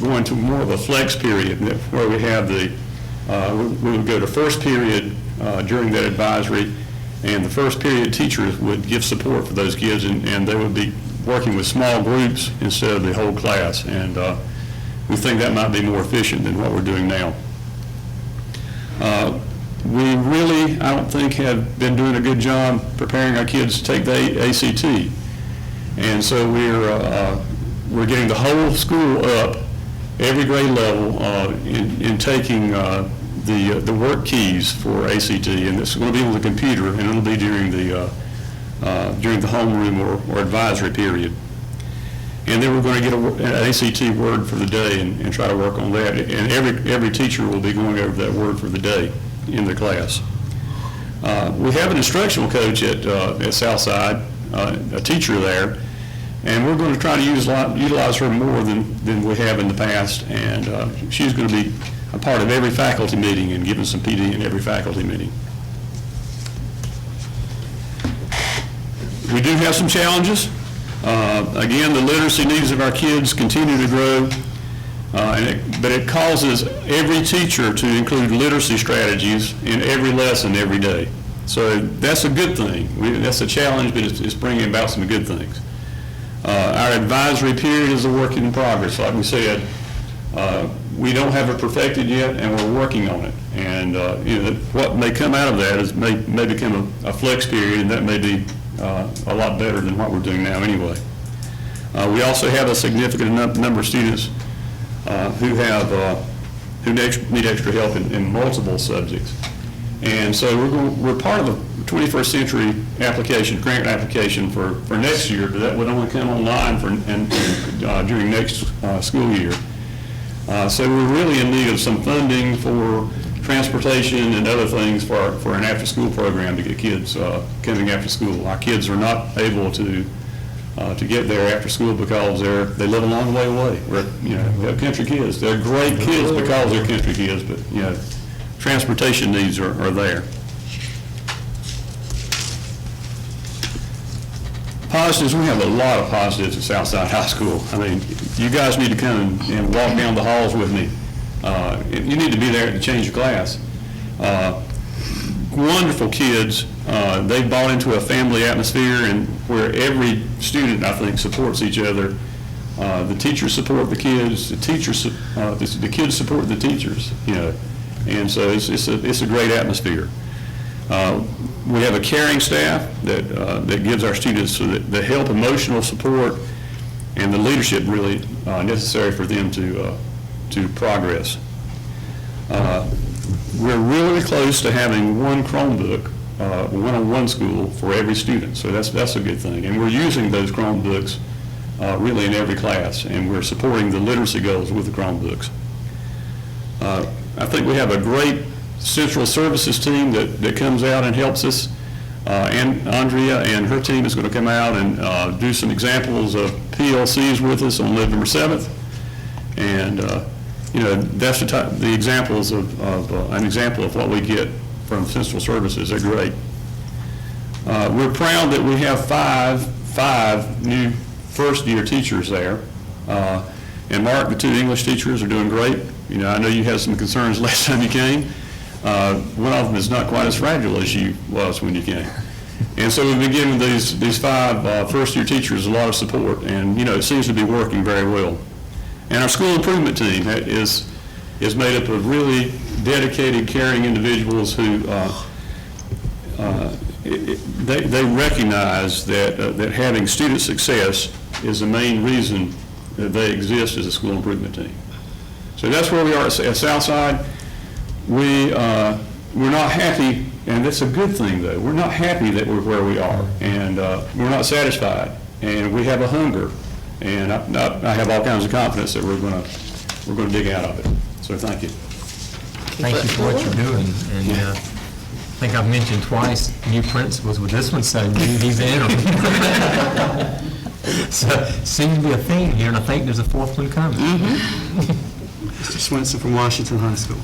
going to more of a flex period where we have we would go to first period during that advisory, and the first period teachers would give support for those kids, and they would be working with small groups instead of the whole class. And we think that might be more efficient than what we're doing now. We really, I don't think, have been doing a good job preparing our kids to take the ACT. And so we're getting the whole school up, every grade level, in taking the work keys for ACT, and it's going to be on the computer, and it'll be during the homeroom or advisory period. And then we're going to get an ACT word for the day and try to work on that. And every teacher will be going over that word for the day in the class. We have an instructional coach at Southside, a teacher there, and we're going to try to utilize her more than we have in the past. And she's going to be a part of every faculty meeting and giving some PD in every faculty meeting. We do have some challenges. Again, the literacy needs of our kids continue to grow, but it causes every teacher to include literacy strategies in every lesson every day. So that's a good thing. That's a challenge, but it's bringing about some good things. Our advisory period is a work in progress. Like we said, we don't have it perfected yet, and we're working on it. And what may come out of that may become a flex period, and that may be a lot better than what we're doing now anyway. We also have a significant number of students who need extra help in multiple subjects. And so we're part of the 21st century grant application for next year, but that would only come online during next school year. So we're really in need of some funding for transportation and other things for an after-school program to get kids coming after school. Our kids are not able to get there after school because they live a long way away. We have country kids. They're great kids because they're country kids, but transportation needs are there. Positives, we have a lot of positives at Southside High School. I mean, you guys need to come and walk down the halls with me. You need to be there to change your class. Wonderful kids. They've bought into a family atmosphere and where every student, I think, supports each other. The teachers support the kids. The kids support the teachers. And so it's a great atmosphere. We have a caring staff that gives our students the help, emotional support, and the leadership really necessary for them to progress. we're really close to having one Chromebook, one-on-one school for every student, so that's a good thing. And we're using those Chromebooks really in every class, and we're supporting the literacy goals with the Chromebooks. I think we have a great central services team that comes out and helps us. And Andrea and her team is going to come out and do some examples of PLCs with us on November 7th. And, that's the examples of an example of what we get from central services. They're great. We're proud that we have five new first-year teachers there. And Mark, the two English teachers, are doing great. I know you had some concerns last time you came. One of them is not quite as fragile as you was when you came. And so we've been giving these five first-year teachers a lot of support, and, it seems to be working very well. And our school improvement team is made up of really dedicated, caring individuals who they recognize that having student success is the main reason that they exist as a school improvement team. So that's where we are at Southside. We're not happy, and that's a good thing, though. We're not happy that we're where we are, and we're not satisfied, and we have a hunger, and I have all kinds of confidence that we're going to dig out of it. So thank you. Thank you for what you're doing. And I think I've mentioned twice new principals. With this one so new, he's interim. So seems to be a theme here, and I think there's a fourth one coming. Mr. Swenson from Washington High School.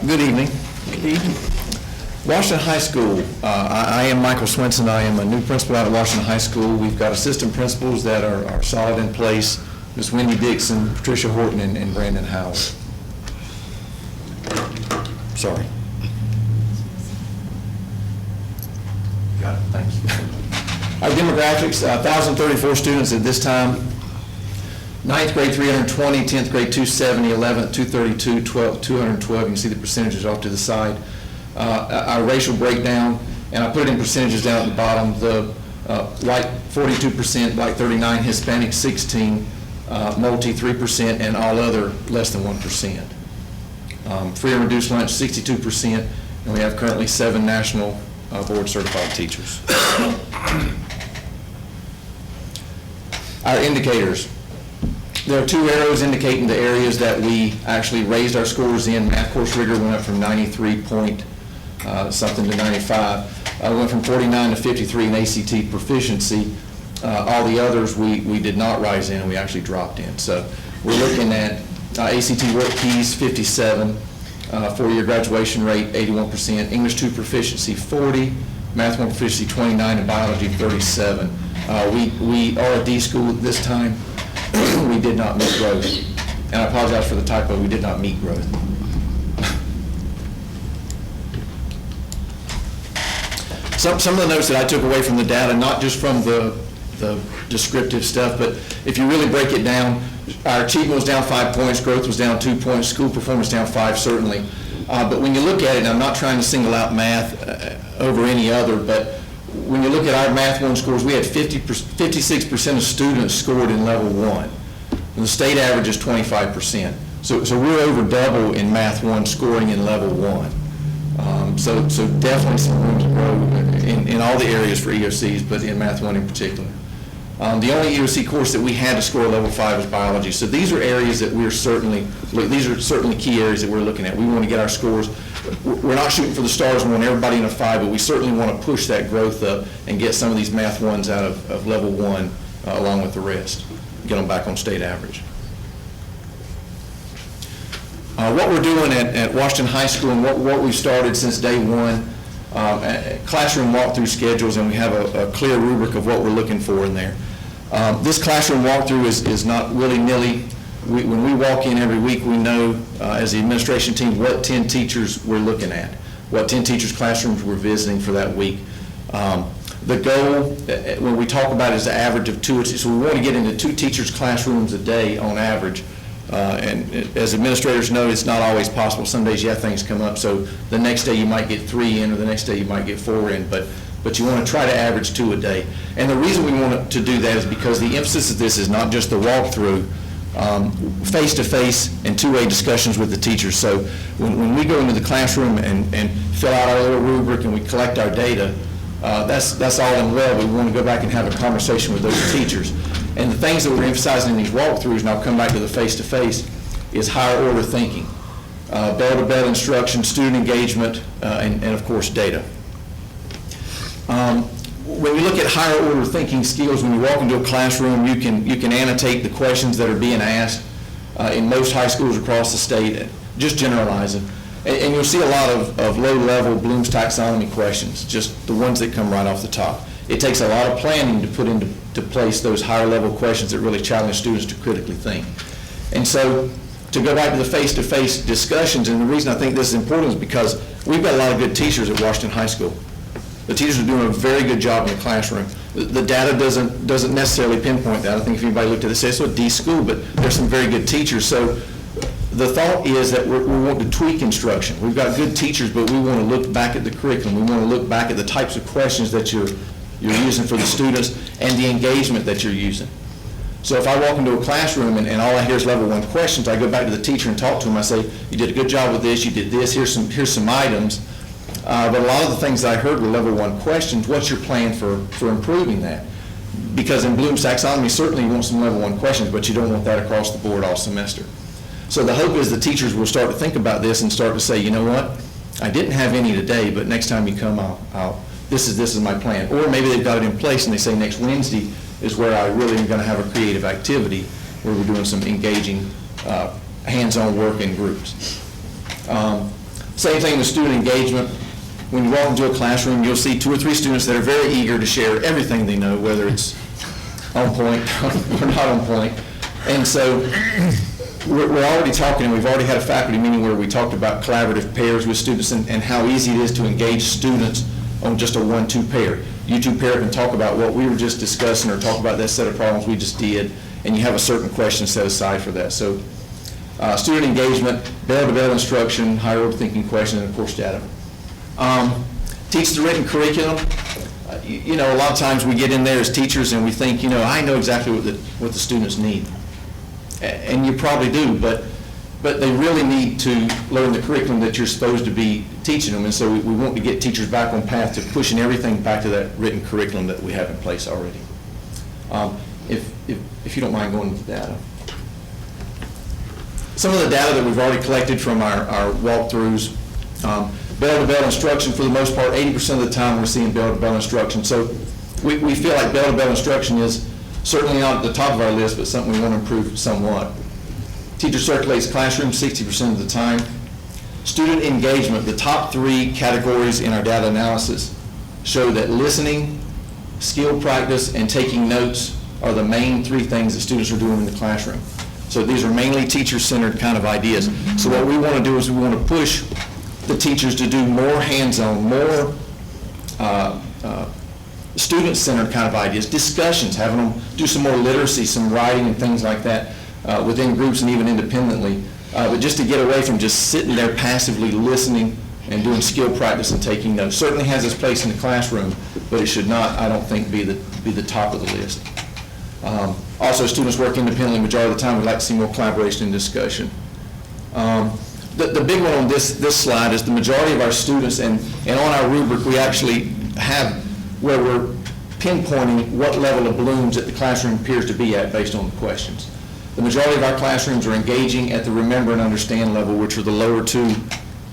Good evening. Good evening. Washington High School, I am Michael Swenson. I am a new principal out at Washington High School. We've got assistant principals that are solid in place, Ms. Wendy Dixon, Patricia Horton, and Brandon Howell. Sorry. Got it, thanks. Our demographics, 1,034 students at this time. 9th grade 320, 10th grade 270, 11th 232, 12th 212. You can see the percentages off to the side. Our racial breakdown, and I put it in percentages down at the bottom. The white 42%, black 39%, Hispanic 16%, multi 3%, and all other less than 1%. Free and reduced lunch 62%, and we have currently 7 national board certified teachers. Our indicators. There are 2 arrows indicating the areas that we actually raised our scores in. Math course rigor went up from 93 point something to 95. Went from 49 to 53 in ACT proficiency. All the others we did not rise in, and we actually dropped in. So we're looking at ACT work keys 57, 4-year graduation rate 81%, English 2 proficiency 40, Math 1 proficiency 29, and biology 37. We are a D school at this time. We did not meet growth. And I apologize for the typo, we did not meet growth. Some of the notes that I took away from the data, not just from the descriptive stuff, but if you really break it down, our achievement was down 5 points, growth was down 2 points, school performance down 5 certainly. But when you look at it, and I'm not trying to single out math over any other, but when you look at our Math 1 scores, we had 56% of students scored in level 1. And the state average is 25%. So we're over double in Math 1 scoring in level 1. So definitely some room to grow in all the areas for EOCs, but in Math 1 in particular. The only EOC course that we had to score level 5 is biology. So these are areas that these are certainly key areas that we're looking at. We want to get our scores. We're not shooting for the stars and want everybody in a 5, but we certainly want to push that growth up and get some of these Math 1s out of level 1 along with the rest, get them back on state average. What we're doing at Washington High School and what we've started since day one, classroom walkthrough schedules, and we have a clear rubric of what we're looking for in there. This classroom walkthrough is not willy-nilly. When we walk in every week, we know as the administration team what 10 teachers we're looking at, what 10 teachers' classrooms we're visiting for that week. The goal, when we talk about it, is the average of 2. So we want to get into 2 teachers' classrooms a day on average. And as administrators know, it's not always possible. Some days you have things come up, so the next day you might get 3 in, or the next day you might get 4 in. But but you want to try to average 2 a day. And the reason we want to do that is because the emphasis of this is not just the walkthrough, face-to-face and two-way discussions with the teachers. So when we go into the classroom and fill out our little rubric and we collect our data, that's all in well, but we want to go back and have a conversation with those teachers. And the things that we're emphasizing in these walkthroughs, and I'll come back to the face-to-face, is higher order thinking, bell-to-bell instruction, student engagement, and of course data. When we look at higher order thinking skills, when you walk into a classroom, you can annotate the questions that are being asked in most high schools across the state, just generalizing. And you'll see a lot of low-level Bloom's taxonomy questions, just the ones that come right off the top. It takes a lot of planning to put into place those higher-level questions that really challenge students to critically think. And so, to go back to the face-to-face discussions, and the reason I think this is important is because we've got a lot of good teachers at Washington High School. The teachers are doing a very good job in the classroom. The data doesn't necessarily pinpoint that. I think if anybody looked at this, it's a D school, but there's some very good teachers. So the thought is that we want to tweak instruction. We've got good teachers, but we want to look back at the curriculum. We want to look back at the types of questions that you're using for the students and the engagement that you're using. So if I walk into a classroom and all I hear is level 1 questions, I go back to the teacher and talk to him. I say, you did a good job with this, you did this, here's some items. But a lot of the things that I heard were level 1 questions. What's your plan for improving that? Because in Bloom's taxonomy, certainly you want some level 1 questions, but you don't want that across the board all semester. So the hope is the teachers will start to think about this and start to say, you know what, I didn't have any today, but next time you come, this is my plan. Or maybe they've got it in place and they say next Wednesday is where I really am going to have a creative activity where we're doing some engaging hands-on work in groups. Same thing with student engagement. When you walk into a classroom, you'll see 2 or 3 students that are very eager to share everything they know, whether it's on point or not on point. And so we're already talking, and we've already had a faculty meeting where we talked about collaborative pairs with students and how easy it is to engage students on just a 1-2 pair. You 2 pair can talk about what we were just discussing or talk about that set of problems we just did, and you have a certain question set aside for that. So student engagement, bell-to-bell instruction, higher order thinking questions, and of course data. Teach the written curriculum. You know, a lot of times we get in there as teachers and we think, you know, I know exactly what the students need. And you probably do, but they really need to learn the curriculum that you're supposed to be teaching them. And so we want to get teachers back on path to pushing everything back to that written curriculum that we have in place already. If you don't mind going into data. Some of the data that we've already collected from our walkthroughs, bell-to-bell instruction, for the most part, 80% of the time we're seeing bell-to-bell instruction. So we feel like bell-to-bell instruction is certainly not at the top of our list, but something we want to improve somewhat. Teacher circulates classroom 60% of the time. Student engagement, the top 3 categories in our data analysis show that listening, skill practice, and taking notes are the main 3 things that students are doing in the classroom. So these are mainly teacher-centered kind of ideas. So what we want to do is we want to push the teachers to do more hands-on, more student-centered kind of ideas, discussions, having them do some more literacy, some writing and things like that within groups and even independently, but just to get away from just sitting there passively listening and doing skill practice and taking notes. Certainly has its place in the classroom, but it should not, I don't think, be the top of the list. Also, students work independently. Majority of the time, we'd like to see more collaboration and discussion. The big one on this slide is the majority of our students, and on our rubric, we actually have where we're pinpointing what level of Bloom's that the classroom appears to be at based on the questions. The majority of our classrooms are engaging at the remember and understand level, which are the lower 2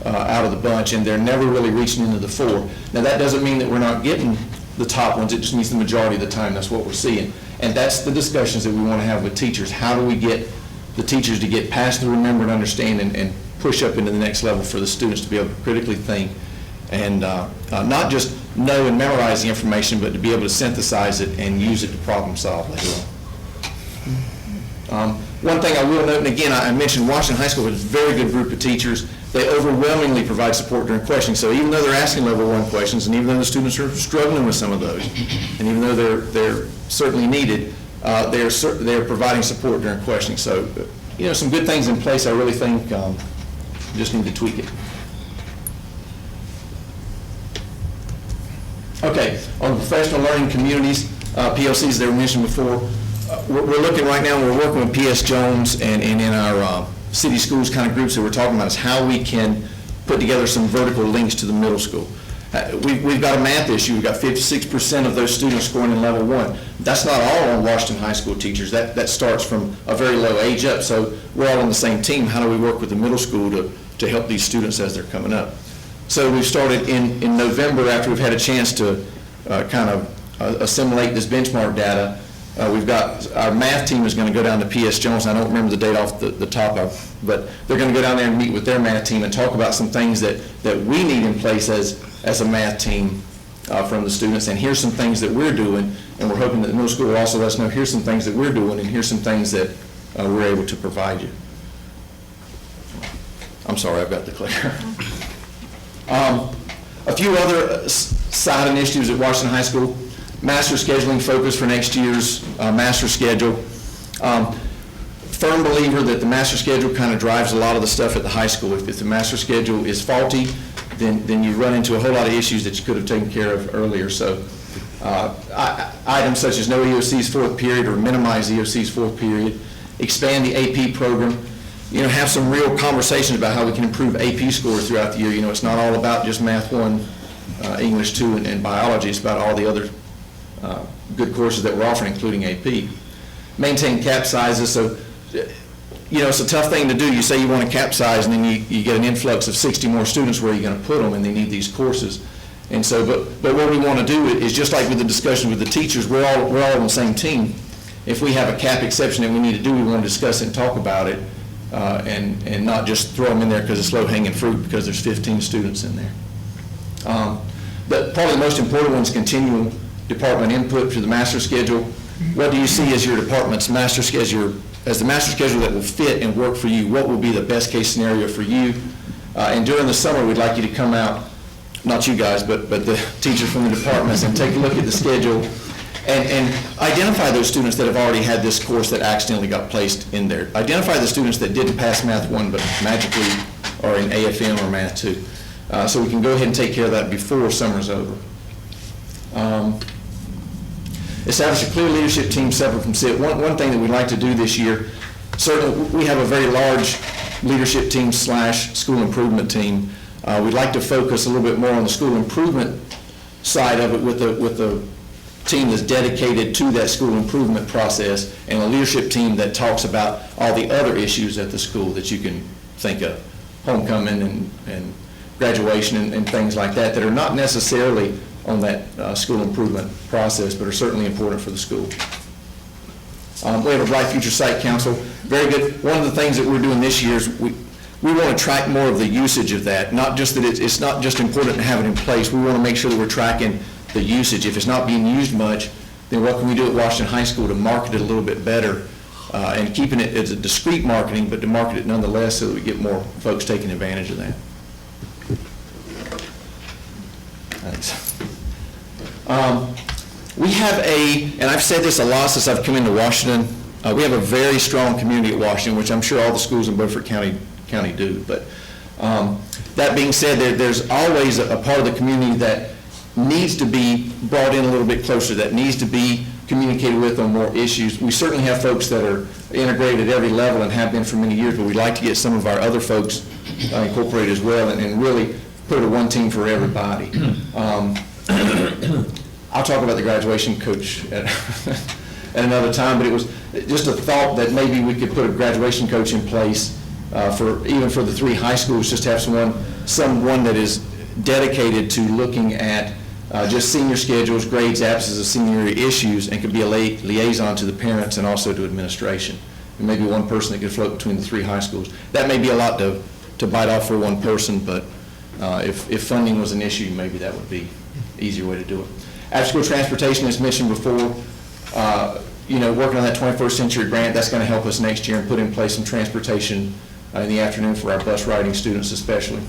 out of the bunch, and they're never really reaching into the 4. Now, that doesn't mean that we're not getting the top ones. It just means the majority of the time that's what we're seeing. And that's the discussions that we want to have with teachers. How do we get the teachers to get past the remember and understand and push up into the next level for the students to be able to critically think and not just know and memorize the information, but to be able to synthesize it and use it to problem solve later on. One thing I will note, and again, I mentioned Washington High School is a very good group of teachers. They overwhelmingly provide support during questioning. So even though they're asking level 1 questions, and even though the students are struggling with some of those, and even though they're certainly needed, they're providing support during questioning. So, you know, some good things in place. I really think just need to tweak it. Okay, On the professional learning communities, PLCs that were mentioned before, we're looking right now, we're working with PS Jones and in our city schools kind of groups that we're talking about is how we can put together some vertical links to the middle school. We've got a math issue. We've got 56% of those students scoring in level 1. That's not all on Washington High School teachers. That starts from a very low age up. So we're all on the same team. How do we work with the middle school to help these students as they're coming up? So we've started in November, after we've had a chance to kind of assimilate this benchmark data. We've got, our math team is going to go down to PS Jones. I don't remember the date off the top of, but they're going to go down there and meet with their math team and talk about some things that we need in place as a math team from the students. And here's some things that we're doing, and we're hoping that the middle school will also let us know, here's some things that we're doing, and here's some things that we're able to provide you. I'm sorry, I've got the clicker. A few other side initiatives at Washington High School. Master scheduling focus for next year's master schedule. Firm believer that the master schedule kind of drives a lot of the stuff at the high school. If the master schedule is faulty, then you run into a whole lot of issues that you could have taken care of earlier. So items such as no EOC's fourth period or minimize EOC's fourth period, expand the AP program, have some real conversations about how we can improve AP scores throughout the year. It's not all about just Math 1, English 2, and biology. It's about all the other good courses that we're offering, including AP. Maintain cap sizes. So, it's a tough thing to do. You say you want to cap size, and then you get an influx of 60 more students. Where are you going to put them? And they need these courses. And so, but what we want to do is just like with the discussion with the teachers, we're all on the same team. If we have a cap exception that we need to do, we want to discuss it and talk about it, and not just throw them in there because it's low-hanging fruit because there's 15 students in there. But probably the most important one is continual department input to the master schedule. What do you see as your department's master schedule, as the master schedule that will fit and work for you? What will be the best case scenario for you? And during the summer, we'd like you to come out, not you guys, but the teachers from the departments, and take a look at the schedule and identify those students that have already had this course that accidentally got placed in there. Identify the students that didn't pass Math 1 but magically are in AFM or Math 2. So we can go ahead and take care of that before summer's over. Establish a clear leadership team separate from SIT. One thing that we'd like to do this year, certainly we have a very large leadership team / school improvement team. We'd like to focus a little bit more on the school improvement side of it with the team that's dedicated to that school improvement process, and a leadership team that talks about all the other issues at the school that you can think of, homecoming and graduation and things like that are not necessarily on that school improvement process, but are certainly important for the school. We have a Bright Future Site Council, very good. One of the things that we're doing this year is we want to track more of the usage of that, not just that it's not just important to have it in place. We want to make sure that we're tracking the usage. If it's not being used much, then what can we do at Washington High School to market it a little bit better and keeping it as a discrete marketing, but to market it nonetheless so that we get more folks taking advantage of that. Thanks. We have and I've said this a lot since I've come into Washington, we have a very strong community at Washington, which I'm sure all the schools in Beaufort County do. But that being said, there's always a part of the community that needs to be brought in a little bit closer, that needs to be communicated with on more issues. We certainly have folks that are integrated at every level and have been for many years, but we'd like to get some of our other folks incorporated as well and really put a one team for everybody. I'll talk about the graduation coach at another time, but it was just a thought that maybe we could put a graduation coach in place even for the 3 high schools, just have someone that is dedicated to looking at just senior schedules, grades, absences of seniority issues, and could be a liaison to the parents and also to administration. And maybe one person that could float between the 3 high schools. That may be a lot to bite off for one person, but if funding was an issue, maybe that would be an easier way to do it. After-school transportation, as mentioned before, working on that 21st Century Grant, that's going to help us next year and put in place some transportation in the afternoon for our bus riding students especially.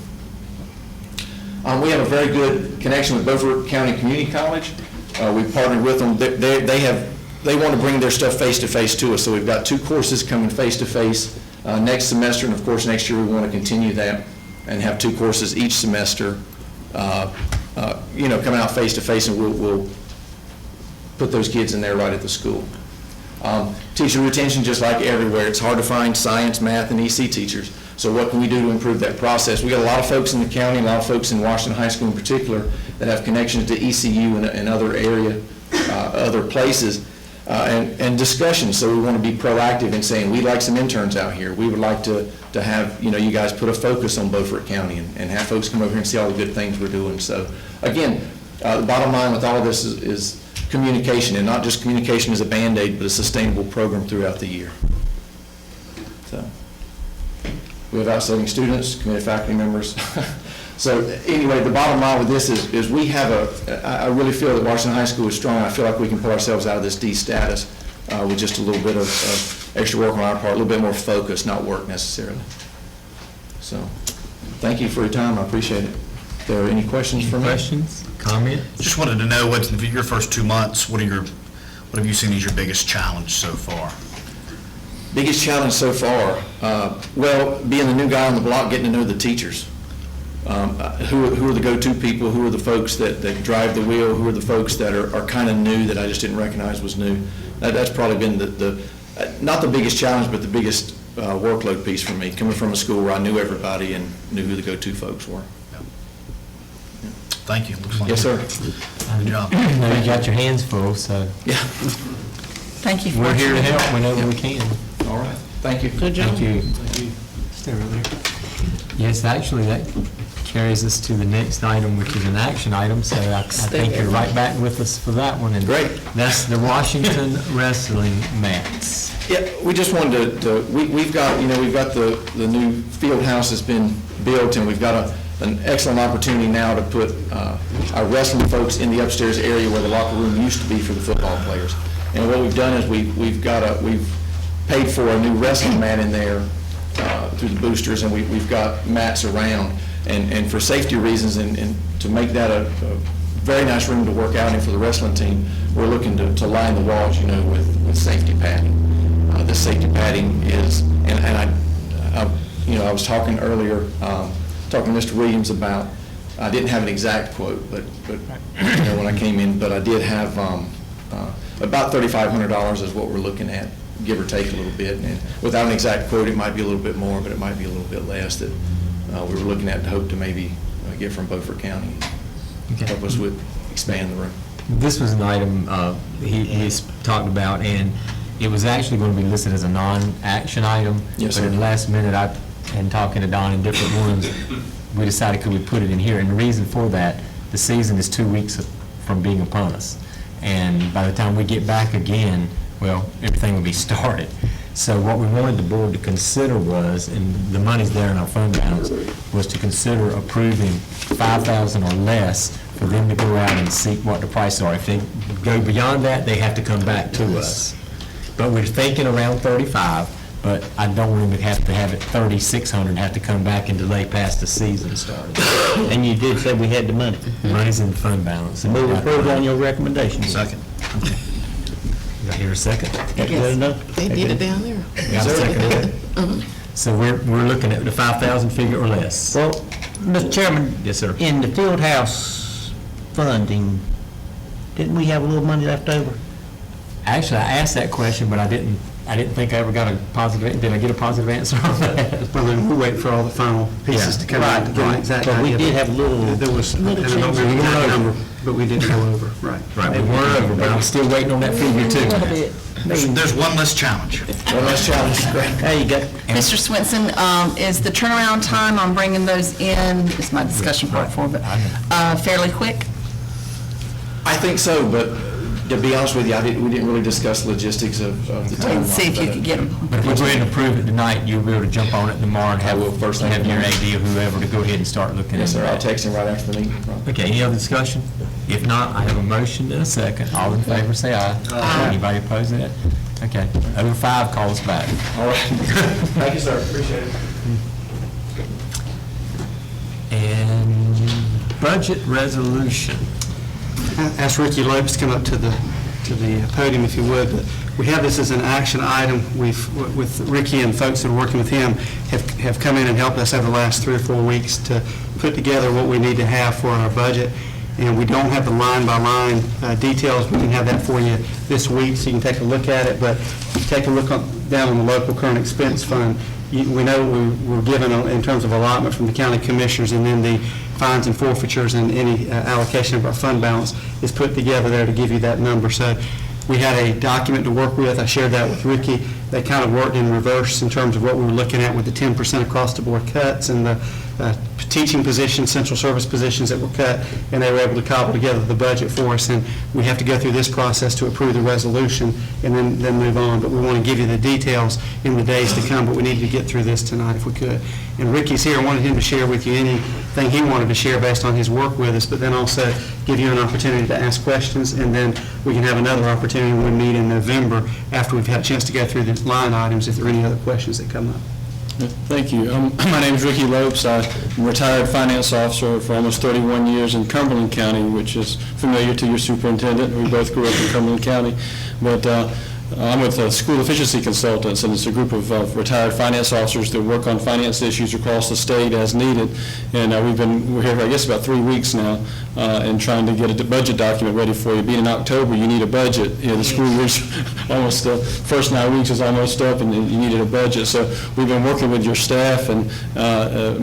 We have a very good connection with Beaufort County Community College. We've partnered with them. They want to bring their stuff face-to-face to us, so we've got 2 courses coming face-to-face next semester, and of course next year we want to continue that and have 2 courses each semester, come out face-to-face, and we'll put those kids in there right at the school. Teacher retention, just like everywhere, it's hard to find science, math, and EC teachers. So what can we do to improve that process? We got a lot of folks in the county, a lot of folks in Washington High School in particular, that have connections to ECU and other other places, and discussions. So we want to be proactive in saying, we'd like some interns out here. We would like to have, you guys put a focus on Beaufort County and have folks come over here and see all the good things we're doing. So again, the bottom line with all of this is communication, and not just communication as a Band-Aid, but a sustainable program throughout the year. So we have outstanding students, committed faculty members. So anyway, the bottom line with this is we have I really feel that Washington High School is strong. I feel like we can pull ourselves out of this D status with just a little bit of extra work on our part, a little bit more focus, not work necessarily. So thank you for your time. I appreciate it. If there are any questions for me? Questions, comments? Just wanted to know, what your first 2 months, what have you seen as your biggest challenge so far? Biggest challenge so far? Well, being the new guy on the block, getting to know the teachers. Who are the go-to people? Who are the folks that drive the wheel? Who are the folks that are kind of new that I just didn't recognize was new? That's probably been not the biggest challenge, but the biggest workload piece for me, coming from a school where I knew everybody and knew who the go-to folks were. Thank you. Looks like Yes, sir. Good job. Now you got your hands full, so Yeah. Thank you. we're here to help whenever we can. All right. Thank you. Good job. Thank you. Stay right there. Yes, actually, that carries us to the next item, which is an action item, so I think you're right back with us for that one. And Great. That's the Washington Wrestling mats. Yeah, we just wanted we've got the new field house has been built, and we've got an excellent opportunity now to put our wrestling folks in the upstairs area where the locker room used to be for the football players. And what we've done is we've paid for a new wrestling mat in there through the boosters, and we've got mats around. And for safety reasons and to make that a very nice room to work out in for the wrestling team, we're looking to line the walls, with safety padding. The safety padding is, and I was talking earlier, talking to Mr. Williams about, I didn't have an exact quote, but when I came in, but I did have about $3,500 is what we're looking at, give or take a little bit. And without an exact quote, it might be a little bit more, but it might be a little bit less that we were looking at to hope to maybe get from Beaufort County, help us with expand the room. This was an item he's talked about, and it was actually going to be listed as a non-action item. Yes, but sir. at the last minute, and talking to Don in different ones, we decided could we put it in here. And the reason for that, the season is 2 weeks from being upon us. And by the time we get back again, well, everything will be started. So what we wanted the board to consider was, and the money's there in our fund balance, was to consider approving $5,000 or less for them to go out and seek what the prices are. If they go beyond that, they have to come back to us. But we're thinking around 35, but I don't want them to have it 3,600, have to come back and delay past the season started. And you did say we had the money. The money's in the fund balance. Move approval on your recommendation. Second. Got here a second? Good enough? They did it down there. Got a second? So we're looking at the 5,000 figure or less. Well, Mr. Chairman. Yes, sir. In the field house funding, didn't we have a little money left over? Actually, I asked that question, but I didn't think I ever got a positive, did I get a positive answer on that? Well, then we'll wait for all the final pieces to come out to get an exact But we idea. did have a little. There was, and I don't remember the exact number, but we did go over, right. Right, we weren't over, but I'm still waiting on that figure too. There's one less challenge. One last challenge, great. There you go. Mr. Swinson, is the turnaround time on bringing those in, it's my discussion part for, but fairly quick? I think so, but to be honest with you, we didn't really discuss logistics of the timeline. See if you could get them. But if we go ahead and approve it tonight, you'll be able to jump on it tomorrow and have I will first thing in the your morning. AD or whoever to go ahead and start looking Yes, at sir, I'll that. text him right after the meeting. Okay, any other discussion? If not, I have a motion and a second. All in favor, say aye. Anybody opposed to that? Okay, over 5, call us back. All right. Thank you, sir, appreciate it. And budget resolution. Ask Ricky Lopes to come up to the podium if you would. But we have this as an action item. With Ricky and folks that are working with him, have come in and helped us over the last 3 or 4 weeks to put together what we need to have for our budget. and we don't have the line-by-line details. We can have that for you this week, so you can take a look at it, but take a look down on the local current expense fund. We know we were given in terms of allotment from the county commissioners, and then the fines and forfeitures and any allocation of our fund balance is put together there to give you that number. So we had a document to work with. I shared that with Ricky. They kind of worked in reverse in terms of what we were looking at with the 10% across-the-board cuts and the teaching positions, central service positions that were cut, and they were able to cobble together the budget for us. And we have to go through this process to approve the resolution and then move on. But we want to give you the details in the days to come, but we needed to get through this tonight if we could. And Ricky's here. I wanted him to share with you anything he wanted to share based on his work with us, but then also give you an opportunity to ask questions, and then we can have another opportunity when we meet in November after we've had a chance to go through the line items if there are any other questions that come up. Thank you. My name is Ricky Lopes. I'm a retired finance officer for almost 31 years in Cumberland County, which is familiar to your superintendent. We both grew up in Cumberland County. But I'm with School Efficiency Consultants, and it's a group of retired finance officers that work on finance issues across the state as needed. And we're here, I guess, about 3 weeks now, and trying to get a budget document ready for you. Being in October, you need a budget. The school year's almost, first 9 weeks is almost up, and you needed a budget. So we've been working with your staff, and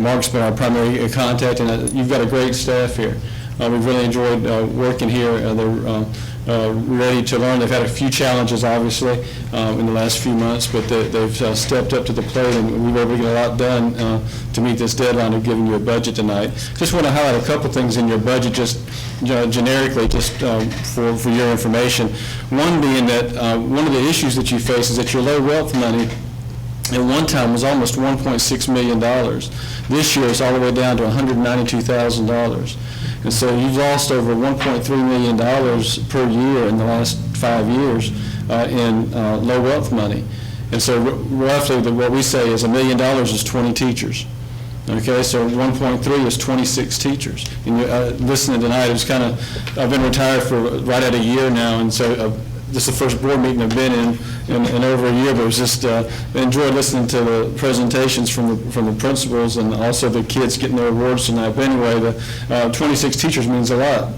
Mark's been our primary contact, and you've got a great staff here. We've really enjoyed working here. They're ready to learn. They've had a few challenges, obviously, in the last few months, but they've stepped up to the plate, and we were able to get a lot done to meet this deadline of giving you a budget tonight. Just want to highlight a couple things in your budget, just generically, just for your information. One being that one of the issues that you face is that your low wealth money at one time was almost $1.6 million. This year it's all the way down to $192,000. And so you've lost over $1.3 million per year in the last 5 years in low wealth money. And so roughly what we say is $1 million is 20 teachers. Okay, so 1.3 is 26 teachers. And listening tonight, I've been retired for right at a year now, and so this is the first board meeting I've been in over a year, but it was just enjoyed listening to the presentations from the principals and also the kids getting their awards tonight. But anyway, the 26 teachers means a lot.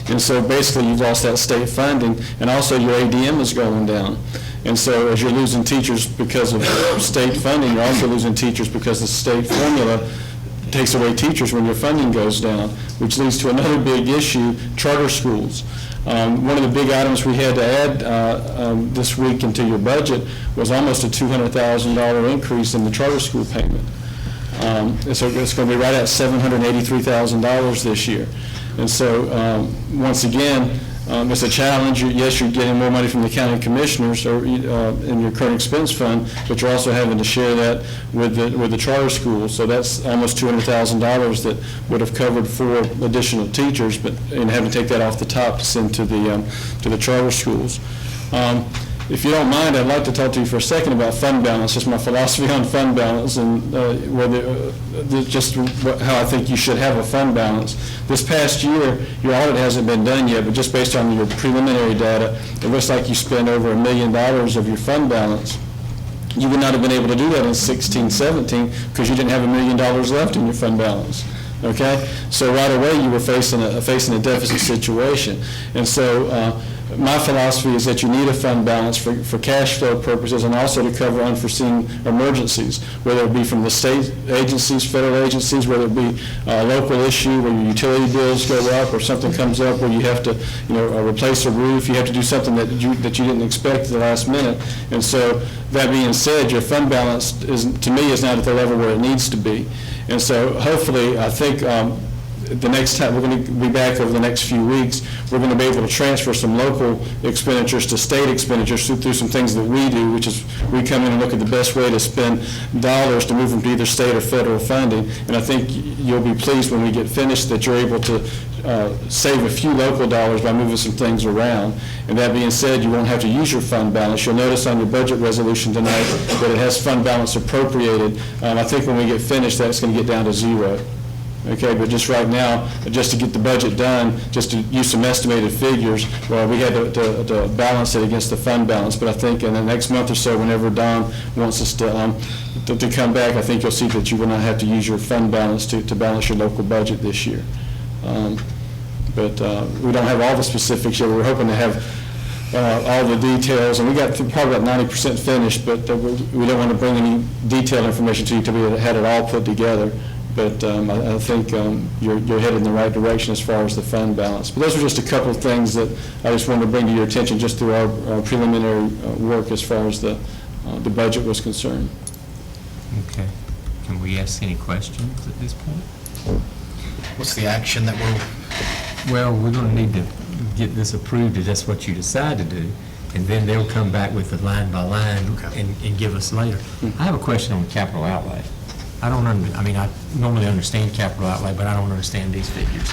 And so basically you've lost that state funding, and also your ADM is going down. And so as you're losing teachers because of state funding, you're also losing teachers because the state formula takes away teachers when your funding goes down, which leads to another big issue, charter schools. One of the big items we had to add this week into your budget was almost a $200,000 increase in the charter school payment. So it's going to be right at $783,000 this year. And so once again, it's a challenge. Yes, you're getting more money from the county commissioners or in your current expense fund, but you're also having to share that with the charter schools. So that's almost $200,000 that would have covered 4 additional teachers, and having to take that off the top to send to the charter schools. If you don't mind, I'd like to talk to you for a second about fund balance, just my philosophy on fund balance, and how I think you should have a fund balance. This past year, your audit hasn't been done yet, but just based on your preliminary data, it looks like you spent over $1 million of your fund balance. You would not have been able to do that in 16-17 because you didn't have $1 million left in your fund balance. Okay, so right away you were facing a deficit situation, and so my philosophy is that you need a fund balance for cash flow purposes and also to cover unforeseen emergencies, whether it be from the state agencies, federal agencies, whether it be a local issue where your utility bills go up or something comes up where you have to, replace a roof, you have to do something that you didn't expect at the last minute. And so that being said, your fund balance to me is not at the level where it needs to be. And so hopefully, I think the next time, we're going to be back over the next few weeks, we're going to be able to transfer some local expenditures to state expenditures through some things that we do, which is we come in and look at the best way to spend dollars to move them to either state or federal funding. And I think you'll be pleased when we get finished that you're able to save a few local dollars by moving some things around. And that being said, you won't have to use your fund balance. You'll notice on your budget resolution tonight that it has fund balance appropriated. I think when we get finished, that's going to get down to 0. Okay, but just right now, just to get the budget done, just to use some estimated figures, well, we had to balance it against the fund balance. But I think in the next month or so, whenever Don wants us to come back, I think you'll see that you will not have to use your fund balance to balance your local budget this year. but we don't have all the specifics yet. We're hoping to have all the details, and we got probably about 90% finished, but we don't want to bring any detailed information to you until we had it all put together. But I think you're headed in the right direction as far as the fund balance. But those are just a couple of things that I just wanted to bring to your attention just through our preliminary work as far as the budget was concerned. Okay. Can we ask any questions at this point? What's the action that we're, Well, we're going to need to get this approved if that's what you decide to do, and then they'll come back with the line by line and give us later. I have a question on capital outlay. I normally understand capital outlay, but I don't understand these figures.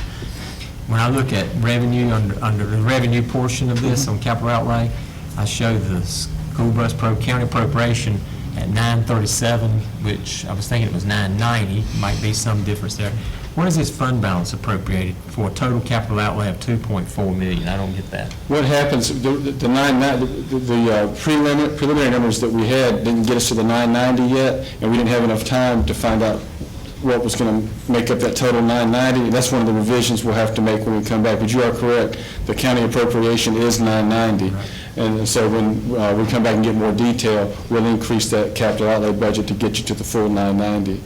When I look at revenue, under the revenue portion of this on capital outlay, I show the school bus county appropriation at 937, which I was thinking it was 990, might be some difference there. What is this fund balance appropriated for a total capital outlay of $2.4 million? I don't get that. What happens, the preliminary numbers that we had didn't get us to the 990 yet, and we didn't have enough time to find out what was going to make up that total 990, and that's one of the revisions we'll have to make when we come back. But you are correct, the county appropriation is 990. Right. And so when we come back and get more detail, we'll increase that capital outlay budget to get you to the full 990.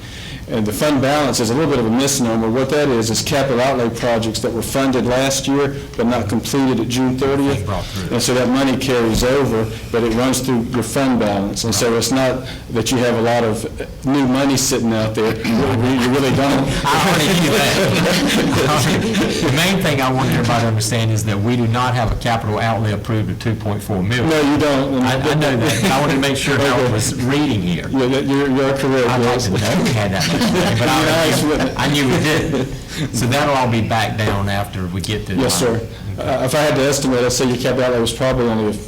And the fund balance is a little bit of a misnomer. What that is capital outlay projects that were funded last year but not completed at June 30th. And so that money carries over, but it runs through your fund balance. And so it's not that you have a lot of new money sitting out there. You really don't. I already knew that. The main thing I want everybody to understand is that we do not have a capital outlay approved of $2.4 million. No, you don't. I know that, but I wanted to make sure how it was reading here. You're correct. I'd like to know we had that much money, but I knew we did. So that'll all be back down after we get to the Yes, sir. If I had to estimate, I'd say your capital outlay was probably only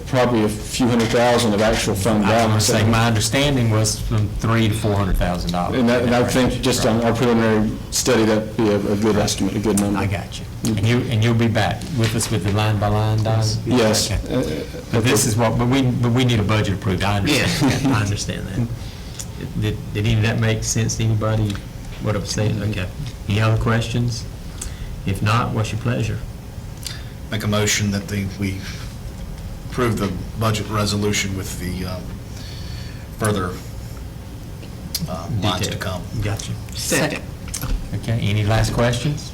probably a few $100,000 of actual fund balance. My understanding was from $300,000 to $400,000. And I think just on our preliminary study, that'd be a good estimate, a good number. I got you. And you'll be back with us with the line by line, Don? Yes. Okay. But this is but we need a budget approved. I understand that. I understand that. Did any of that make sense to anybody? What I'm saying? Okay. Any other questions? If not, what's your pleasure? make a motion that we approve the budget resolution with the further lines to come. Gotcha. Second. Okay, any last questions?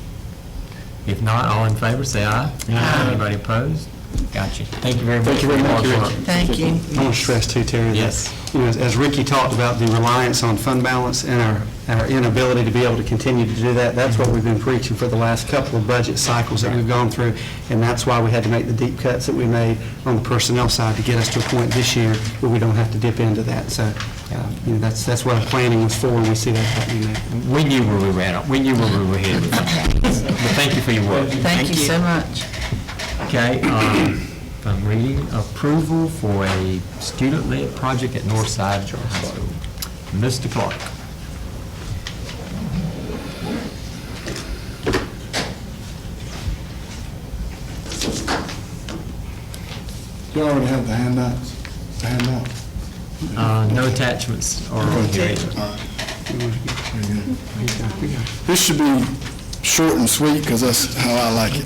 If not, all in favor, say aye. Aye. Anybody opposed? Gotcha. Thank you very much. Thank you very much. Thank you. I want to stress too, Terry, that, Yes. you know, as Ricky talked about the reliance on fund balance and our inability to be able to continue to do that, that's what we've been preaching for the last couple of budget cycles that we've gone through, and that's why we had to make the deep cuts that we made on the personnel side to get us to a point this year where we don't have to dip into that. So, you know, that's what our planning was for, and we see that happening now. We knew where we were at. We knew where we were headed. But thank you for your work. Thank you so much. Okay, I'm reading approval for a student-led project at Northside High School. Mr. Clark. You already have the handouts, No attachments or on here either. This should be short and sweet, because that's how I like it.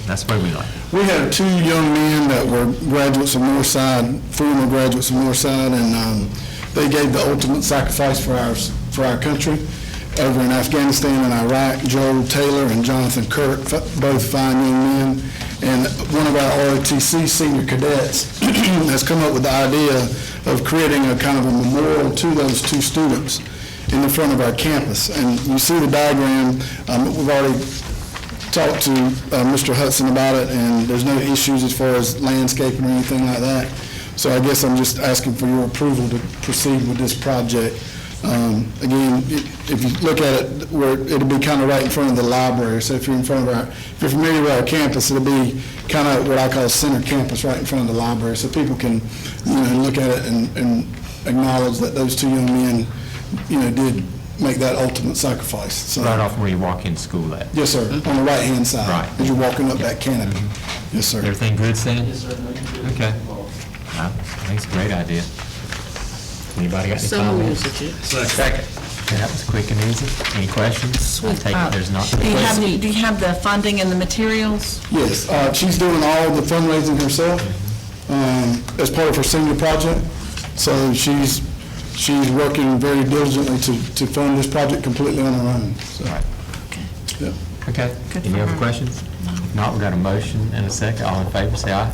That's what we like. We had two young men that were graduates of Northside, former graduates of Northside, and they gave the ultimate sacrifice for our country over in Afghanistan and Iraq. Joel Taylor and Jonathan Kirk, both fine young men. And one of our ROTC senior cadets has come up with the idea of creating a kind of a memorial to those two students in the front of our campus. And you see the diagram. We've already talked to Mr. Hudson about it, and there's no issues as far as landscaping or anything like that. So I guess I'm just asking for your approval to proceed with this project. Again, if you look at it, it'll be kind of right in front of the library. So if you're if you're familiar with our campus, it'll be kind of what I call center campus, right in front of the library, so people can, look at it and acknowledge that those two young men, did make that ultimate sacrifice. So, Right off where you walk in school at. yes, sir, on the right-hand side, Right. as you're walking up that canopy. Yes, sir. Everything good, Sam? Yes, sir. Okay. I think it's a great idea. Anybody got any comments? Second. That was quick and easy. Any questions? I take it there's not. Do you have the funding and the materials? Yes, she's doing all the fundraising herself as part of her senior project. So she's working very diligently to fund this project completely on her own. So, Right. yeah. Okay. Any other questions? If not, we got a motion and a second. All in favor, say aye.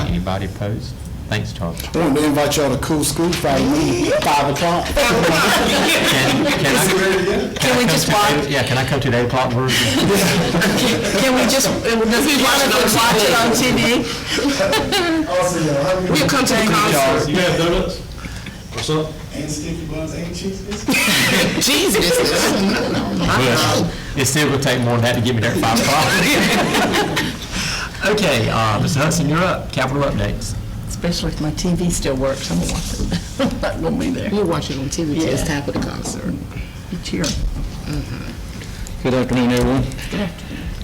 Anybody opposed? Thanks, Charlie. I wanted to invite y'all to Cool School Friday morning, 5 o'clock. Can we just watch? Yeah, can I come to the 8 o'clock version? Can we just, does he want to watch it on TV? We'll come to the concert. You have donuts? What's up? And sticky buns and cheese biscuits. Cheese biscuits. Well, it's still going to take more than that to get me there at 5 o'clock. Okay, Mr. Hudson, you're up. Capital updates. Especially if my TV still works, I'm gonna watch it. I'm not gonna be there. We'll watch it on TV till it's time for the concert. Each year. Good afternoon, everyone.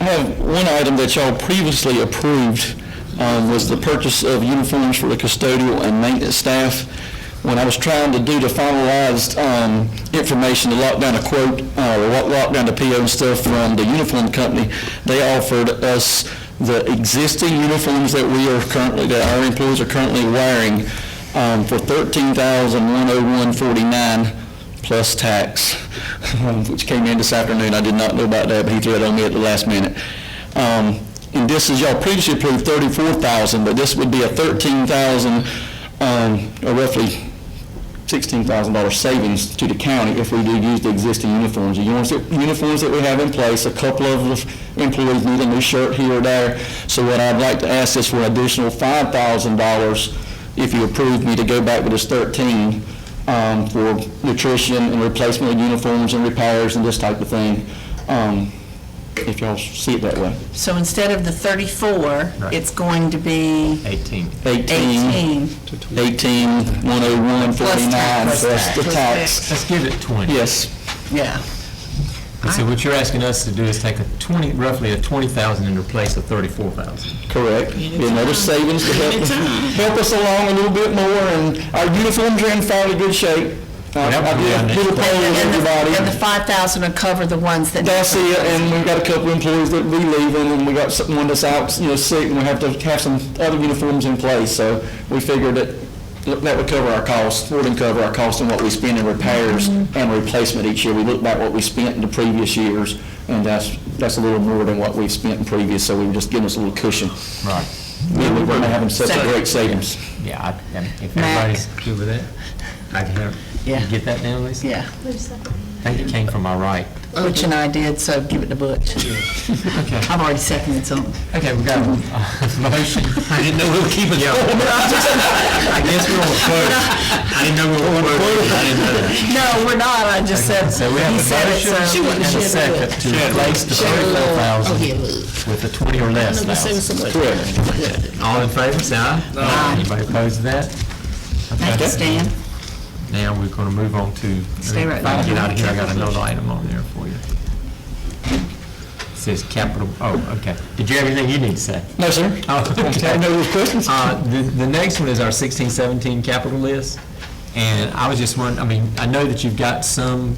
I have one item that y'all previously approved, was the purchase of uniforms for the custodial and maintenance staff. When I was trying to do the finalized information to lock down a quote, or lock down the PO and stuff from the uniform company, they offered us the existing uniforms that that our employees are currently wearing for $13,101.49 plus tax, which came in this afternoon. I did not know about that, but he threw it on me at the last minute. And this is, y'all previously approved $34,000, but this would be a $13,000, or roughly $16,000 savings to the county if we do use the existing uniforms. The uniforms that we have in place, a couple of employees need a new shirt here or there. So what I'd like to ask is for an additional $5,000 if you approve me to go back with this 13 for nutrition and replacement of uniforms and repairs and this type of thing, if y'all see it that way. So instead of the 34, it's going to be 18. 101.49 plus the tax. Let's give it 20. Yes. Yeah. And so what you're asking us to do is take roughly a 20,000 and replace a 34,000. Correct. Be another savings to help us along a little bit more, and our uniforms are in fairly good shape. I did a little poll with everybody. And the 5,000 will cover the ones that. That's it, and we've got a couple of employees that will be leaving, and we got someone that's out, sick, and we have to have some other uniforms in place, so we figured that would cover our costs, more than cover our costs and what we spend in repairs and replacement each year. We look back what we spent in the previous years, and that's a little more than what we've spent in previous, so we were just giving us a little cushion. Right. Then we're going to have such a great savings. Yeah, if everybody's good with it, I can help. Yeah. You get that down, Lisa? Yeah. I think it came from my right. Butch and I did, so give it to Butch. Okay. I've already seconded something. Okay, we got a motion. I didn't know we were keeping going. I guess we're on a quote. I didn't know we were on a quote. I didn't know that. No, we're not, I just said, So we have he a said it, motion so. and a second to replace the 34,000 with the 20 or less thousand. Correct. All in favor, say aye. Anybody opposed to that? Thank you, Stan. Now we're going to move on to, Stay right if I can there. get out of here, I got another item on there for you. It says capital, okay. Did you have anything you need to say? No, sir. Oh, okay. No questions? The next one is our 16-17 capital list. And I was just wondering, I know that you've got some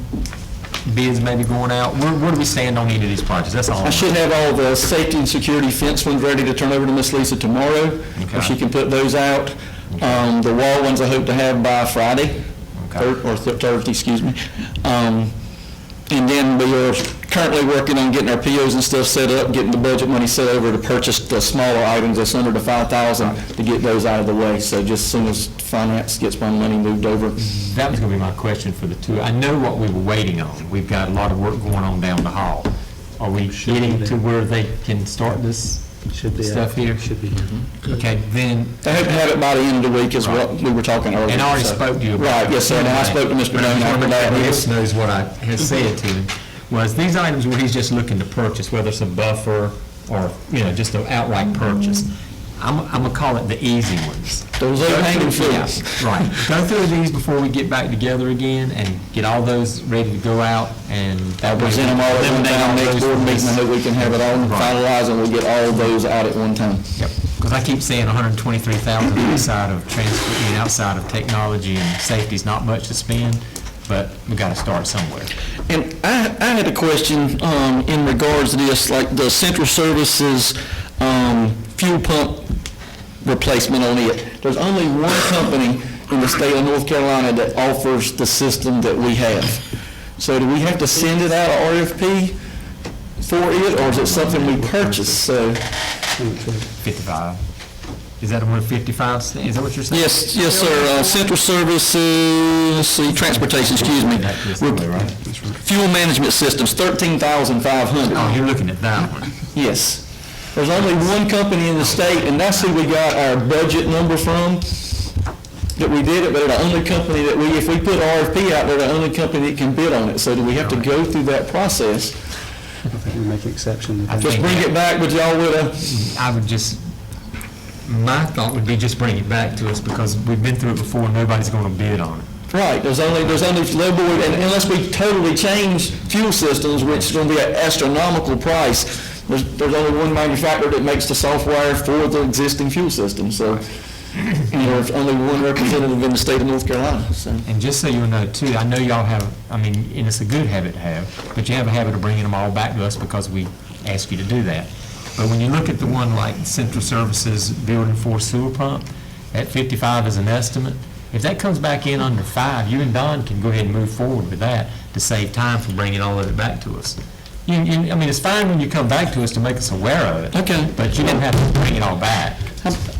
bids maybe going out. Where do we stand on any of these projects? That's all. I should have all the safety and security fence ones ready to turn over to Miss Lisa tomorrow, Okay. or she can put those out. The wall ones I hope to have by Friday, Thursday, excuse me. And then we are currently working on getting our POs and stuff set up, getting the budget money set over to purchase the smaller items that's under the 5,000 to get those out of the way. So just as soon as finance gets my money moved over. That was going to be my question for the two. I know what we were waiting on. We've got a lot of work going on down the hall. Are we getting to where they can start this stuff here? Should be. Okay, then. I hope to have it by the end of the week is what we were talking earlier. And I already spoke to you about it. Right, yes, sir, and I spoke to Mr. Doan after that. Chris knows what I had said to him, was these items where he's just looking to purchase, whether it's a buffer or, just an outright purchase. I'm going to call it the easy ones. Those low-hanging Yeah, fruits. right. Go through these before we get back together again and get all those ready to go out, and that way. Present them all at one time, next board meeting, I hope we can have it all finalized and we'll get all those out at one time. Yep, because I keep saying 123,000 outside of outside of technology and safety is not much to spend. but we got to start somewhere. And I had a question in regards to this, like the Central Services fuel pump replacement on it. There's only one company in the state of North Carolina that offers the system that we have. So do we have to send it out of RFP for it, or is it something we purchase? So 55. Is that one 55? Is that what you're saying? yes, sir. Central Services, let's see, transportation, excuse me. Fuel management systems, 13,500. Oh, you're looking at that one. Yes. There's only one company in the state, and that's who we got our budget number from, that we did it, but they're the only company that if we put RFP out, they're the only company that can bid on it. So do we have to go through that process? I think we make an exception. Just bring it back, but y'all would I would just, my thought would be just bring it back to us, because we've been through it before and nobody's going to bid on it. Right, there's only low board, and unless we totally change fuel systems, which is going to be an astronomical price, there's only one manufacturer that makes the software for the existing fuel system, so there's only one representative in the state of North Carolina. So. And just so you know too, I know y'all have, and it's a good habit to have, but you have a habit of bringing them all back to us because we ask you to do that. But when you look at the one like Central Services Building 4 sewer pump, at 55 is an estimate. If that comes back in under 5, you and Don can go ahead and move forward with that to save time from bringing all of it back to us. It's fine when you come back to us to make us aware of it. Okay. But you don't have to bring it all back.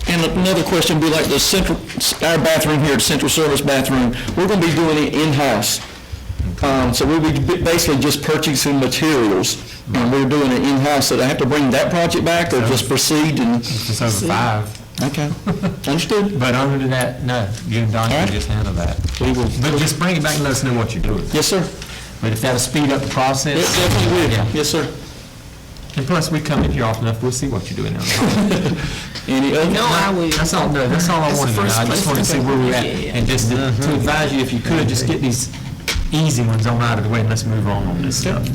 And another question would be like our bathroom here, the Central Service bathroom, we're going to be doing it in-house. So we'll be basically just purchasing materials, and we're doing it in-house. So do I have to bring that project back, or just proceed and? It's over 5. Okay, understood. But other than that, no, you and Don can just handle that. We will. But just bring it back and let us know what you're doing. Yes, sir. But if that'll speed up the process. It definitely will. Yeah. Yes, sir. And plus, we come in here often enough, we'll see what you're doing now. Any other? No, I will. That's all I wanted to know. I just wanted to see where we're at. And just to advise you, if you could, just get these easy ones on out of the way and let's move on this stuff.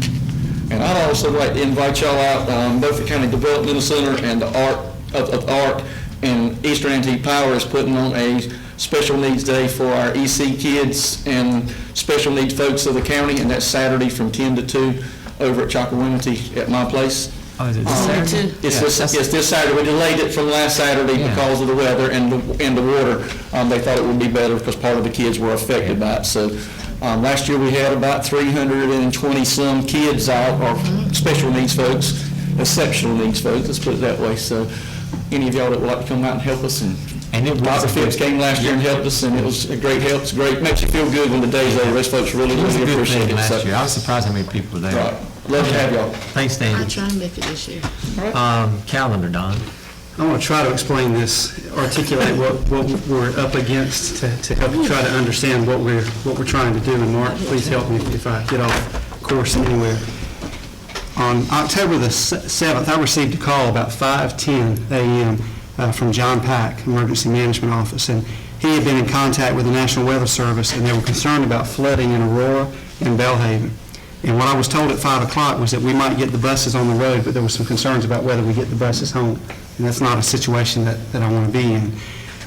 And I'd also like to invite y'all out, both the County Developmental Center and the ARC and Eastern Antique Power is putting on a special needs day for our EC kids and special needs folks of the county, and that's Saturday from 10 to 2 over at Chocowinity at my place. Oh, is it this Saturday? It's this Saturday. We delayed it from last Saturday because of the weather and the water. They thought it would be better because part of the kids were affected by it. So last year we had about 320 some kids out, or special needs folks, exceptional needs folks, let's put it that way. So any of y'all that would like to come out and help us, and Dr. Phipps came last year and helped us, and it was a great help. It's great. Makes you feel good when the day's over. Those folks really appreciate it. Last year. I was surprised how many people were there. Right. Love to have y'all. Thanks, Dan. I'll try and make it this year. Calendar, Don. I want to try to explain this, articulate what we're up against to help you try to understand what we're trying to do. And Mark, please help me if I get off course anywhere. On October the 7th, I received a call about 5:10 a.m. From John Pack, Emergency Management Office, and he had been in contact with the National Weather Service, and they were concerned about flooding in Aurora and Belhaven. And what I was told at 5 o'clock was that we might get the buses on the road, but there were some concerns about whether we get the buses home. And that's not a situation that I want to be in.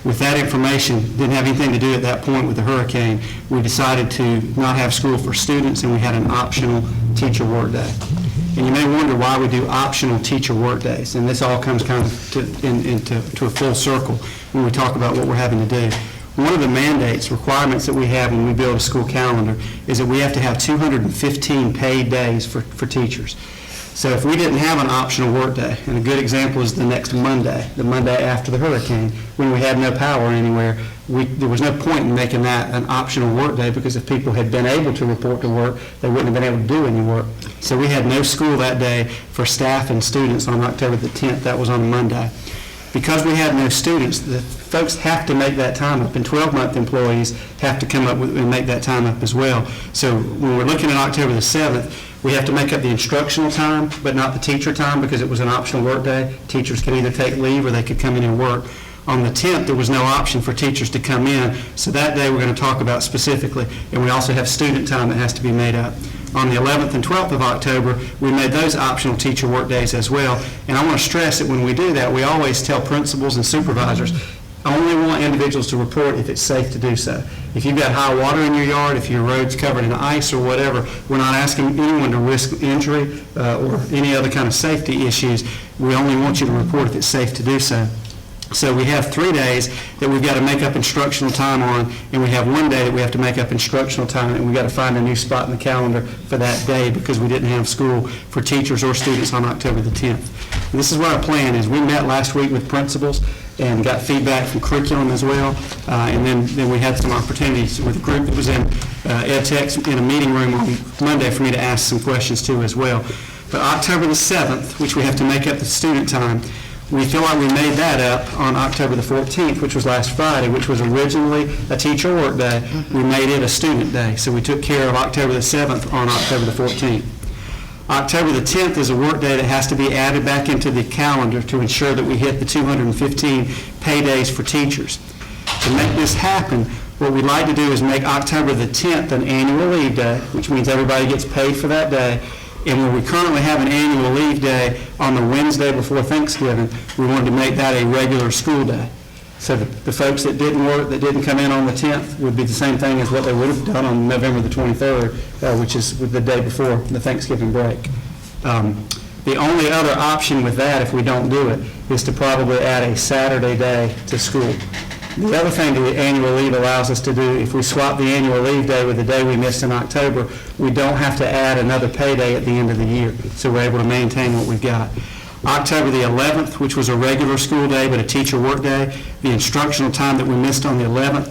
With that information, didn't have anything to do at that point with the hurricane, we decided to not have school for students, and we had an optional teacher work day. And you may wonder why we do optional teacher work days, and this all comes kind of to a full circle when we talk about what we're having to do. One of the mandates, requirements that we have when we build a school calendar is that we have to have 215 paid days for teachers. So if we didn't have an optional work day, and a good example is the next Monday, the Monday after the hurricane, when we had no power anywhere, there was no point in making that an optional work day, because if people had been able to report to work, they wouldn't have been able to do any work. So we had no school that day for staff and students on October the 10th. That was on a Monday. Because we had no students, the folks have to make that time up, and 12-month employees have to come up with and make that time up as well. So when we're looking at October the 7th, we have to make up the instructional time, but not the teacher time, because it was an optional work day. Teachers could either take leave or they could come in and work. On the 10th, there was no option for teachers to come in, so that day we're going to talk about specifically, and we also have student time that has to be made up. On the 11th and 12th of October, we made those optional teacher work days as well, and I want to stress that when we do that, we always tell principals and supervisors, I only want individuals to report if it's safe to do so. If you've got high water in your yard, if your road's covered in ice or whatever, we're not asking anyone to risk injury or any other kind of safety issues. We only want you to report if it's safe to do so. So we have 3 days that we've got to make up instructional time on, and we have 1 day that we have to make up instructional time, and we've got to find a new spot in the calendar for that day because we didn't have school for teachers or students on October the 10th. And this is what our plan is. We met last week with principals and got feedback from curriculum as well, and then we had some opportunities with a group that was in EdTech in a meeting room on Monday for me to ask some questions to as well. But October the 7th, which we have to make up the student time, we feel like we made that up on October the 14th, which was last Friday, which was originally a teacher work day. We made it a student day, so we took care of October the 7th on October the 14th. October the 10th is a work day that has to be added back into the calendar to ensure that we hit the 215 pay days for teachers. To make this happen, what we'd like to do is make October the 10th an annual leave day, which means everybody gets paid for that day. And where we currently have an annual leave day on the Wednesday before Thanksgiving, we wanted to make that a regular school day. So the folks that didn't work, that didn't come in on the 10th, would be the same thing as what they would have done on November the 23rd, which is the day before the Thanksgiving break. The only other option with that, if we don't do it, is to probably add a Saturday day to school. The other thing the annual leave allows us to do, if we swap the annual leave day with the day we missed in October, we don't have to add another payday at the end of the year, so we're able to maintain what we've got. October the 11th, which was a regular school day but a teacher work day, the instructional time that we missed on the 11th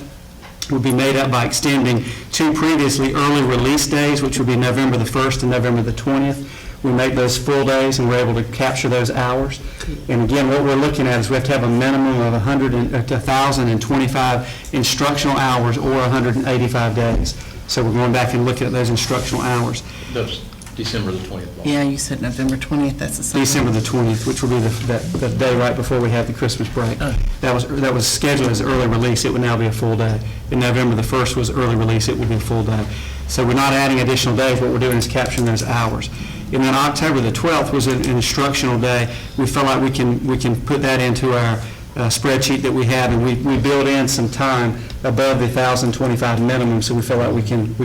will be made up by extending 2 previously early release days, which will be November the 1st and November the 20th. We make those full days and we're able to capture those hours. And again, what we're looking at is we have to have a minimum of 1,025 instructional hours or 185 days. So we're going back and looking at those instructional hours. That's December the 20th. Yeah, you said November 20th, that's the same. December the 20th, which will be the day right before we have the Christmas break. That was scheduled as early release. It would now be a full day. And November the 1st was early release. It will be a full day. So we're not adding additional days. What we're doing is capturing those hours. And then October the 12th was an instructional day. We felt like we can put that into our spreadsheet that we have, and we build in some time above the 1,025 minimum, so we feel like we can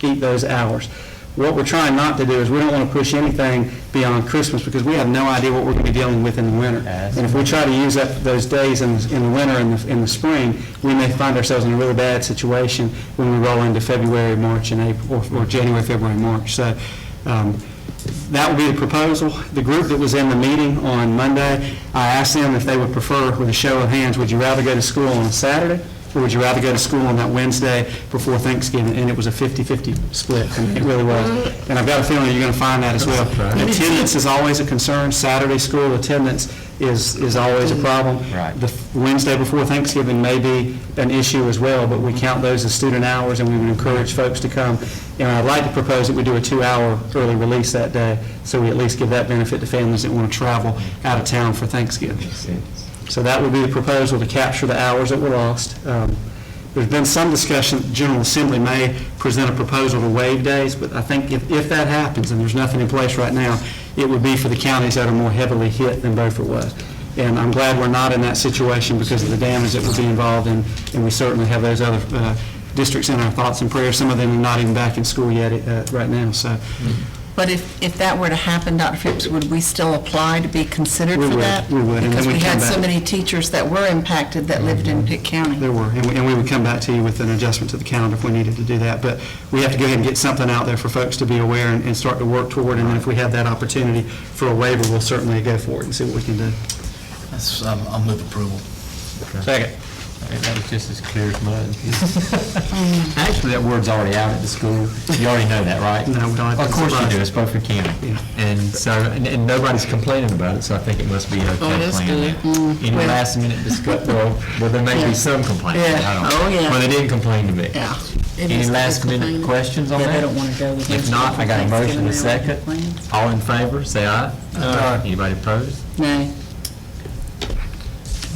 eat those hours. What we're trying not to do is we don't want to push anything beyond Christmas because we have no idea what we're going to be dealing with in the winter. And if we try to use up those days in the winter and in the spring, we may find ourselves in a really bad situation when we roll into February, March, and April, or January, February, March. So that would be the proposal. The group that was in the meeting on Monday, I asked them if they would prefer, with a show of hands, would you rather go to school on a Saturday or would you rather go to school on that Wednesday before Thanksgiving? And it was a 50-50 split. I mean, it really was. And I've got a feeling you're going to find that as well. Attendance is always a concern. Saturday school attendance is always a problem. Right. The Wednesday before Thanksgiving may be an issue as well, but we count those as student hours and we would encourage folks to come. And I'd like to propose that we do a 2-hour early release that day, so we at least give that benefit to families that want to travel out of town for Thanksgiving. So that would be the proposal to capture the hours that were lost. There's been some discussion, the General Assembly may present a proposal to waive days, but I think if that happens, and there's nothing in place right now, it would be for the counties that are more heavily hit than Beaufort was. And I'm glad we're not in that situation because of the damage that would be involved in, and we certainly have those other districts in our thoughts and prayers. Some of them are not even back in school yet right now. So. But if that were to happen, Dr. Phipps, would we still apply to be considered for that? We would. Because we had so many teachers that were impacted that lived in Pitt County. There were, and we would come back to you with an adjustment to the calendar if we needed to do that. But we have to go ahead and get something out there for folks to be aware and start to work toward. And then if we have that opportunity for a waiver, we'll certainly go for it and see what we can do. I'll move approval. Second. That was just as clear as mud. Actually, that word's already out at the school. You already know that, right? No, we don't. Of course you do. It's Beaufort County. Yeah. And so, and nobody's complaining about it, so I think it must be okay playing that. Any last minute discussion? Well, there may be some complaining. Yeah. I don't know. Oh, yeah. Well, they didn't complain to me. Yeah. Any last minute questions on that? They don't want to go with If not, I got a motion and a second. All in favor, say aye. Aye. Anybody opposed? Nay.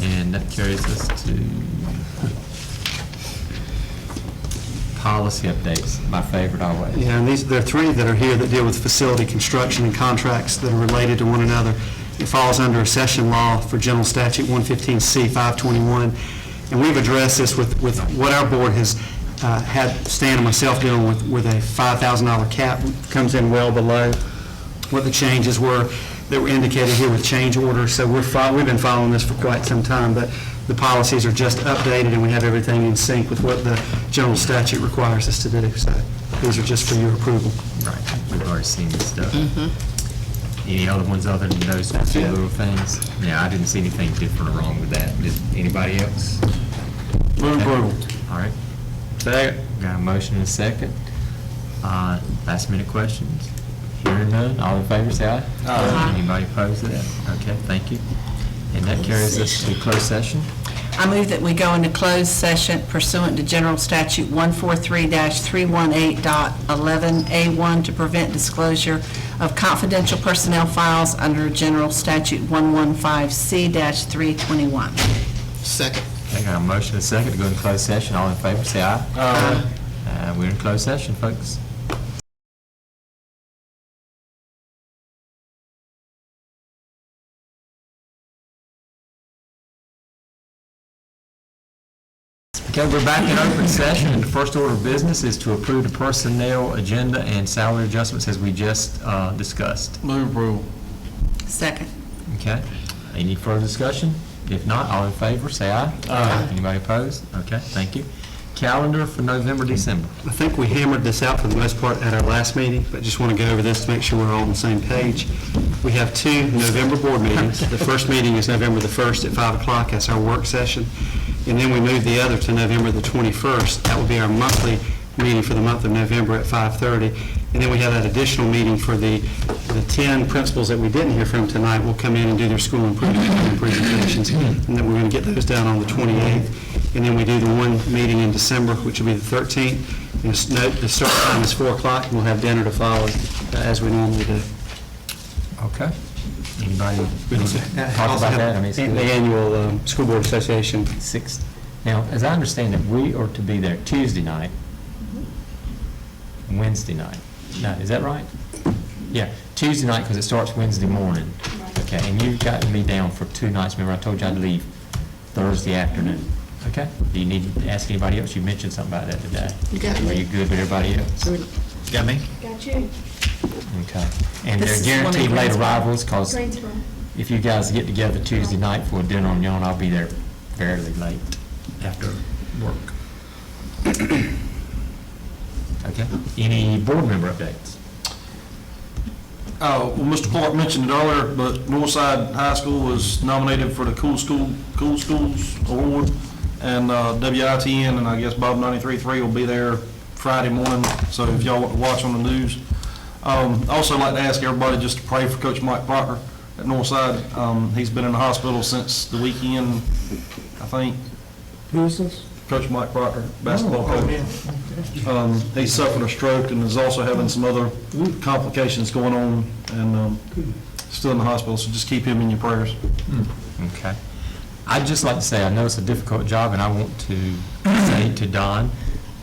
And that carries us to policy updates, my favorite always. Yeah, and there are 3 that are here that deal with facility construction and contracts that are related to one another. It falls under a session law for General Statute 115C 521. And we've addressed this with what our board has had Stan and myself dealing with a $5,000 cap, comes in well below what the changes were that were indicated here with change orders. So we've been following this for quite some time, but the policies are just updated and we have everything in sync with what the general statute requires us to do. So these are just for your approval. Right, we've already seen this stuff. Any other ones other than those two little things? Yeah, I didn't see anything different or wrong with that. Did anybody else? Move approval. All right. Second. Got a motion and a second. Last minute questions? Hearing none, all in favor say aye. Aye. Anybody opposed to that? Okay, thank you. And that carries us to closed session. I move that we go into closed session pursuant to General Statute 143-318.11A1 to prevent disclosure of confidential personnel files under General Statute 115C-321. Second. Okay, got a motion and a second to go into closed session. All in favor say aye. Aye. We're in closed session, folks. Okay, we're back in open session, and the first order of business is to approve the personnel agenda and salary adjustments as we just discussed. Move approval. Second. Okay. Any further discussion? If not, all in favor, say aye. Aye. Anybody opposed? Okay, thank you. Calendar for November, December. I think we hammered this out for the most part at our last meeting, but just want to go over this to make sure we're all on the same page. We have 2 November board meetings. The first meeting is November the 1st at 5 o'clock. That's our work session. And then we move the other to November the 21st. That will be our monthly meeting for the month of November at 5:30. And then we have that additional meeting for the 10 principals that we didn't hear from tonight will come in and do their school improvement plan presentations. And then we're going to get those done on the 28th. And then we do the one meeting in December, which will be the 13th. And just note, the start time is 4 o'clock, and we'll have dinner to follow as we normally do. Okay. Anybody talk about that? I mean, it's The annual School Board Association. 6th. Now, as I understand it, we are to be there Tuesday night, Wednesday night. No, is that right? Yeah, Tuesday night because it starts Wednesday morning. Okay, and you've got me down for 2 nights. Remember, I told you I'd leave Thursday afternoon. Okay? Do you need to ask anybody else? You mentioned something about that today. You got me. Are you good with everybody else? Got me? Got you. Okay. And This they're is guaranteed one in late Greensboro. arrivals because Greensboro. if you guys get together Tuesday night for a dinner on your own, I'll be there fairly late after work. Okay. Any board member updates? Well, Mr. Clark mentioned it earlier, but Northside High School was nominated for the Cool Schools Award, and WITN and I guess Bob 93.3 will be there Friday morning, so if y'all want to watch on the news. Also like to ask everybody just to pray for Coach Mike Proctor at Northside. He's been in the hospital since the weekend, I think. Who is this? Coach Mike Proctor, basketball coach. He suffered a stroke and is also having some other complications going on, and still in the hospital, so just keep him in your prayers. Okay. I'd just like to say, I know it's a difficult job, and I want to say to Don,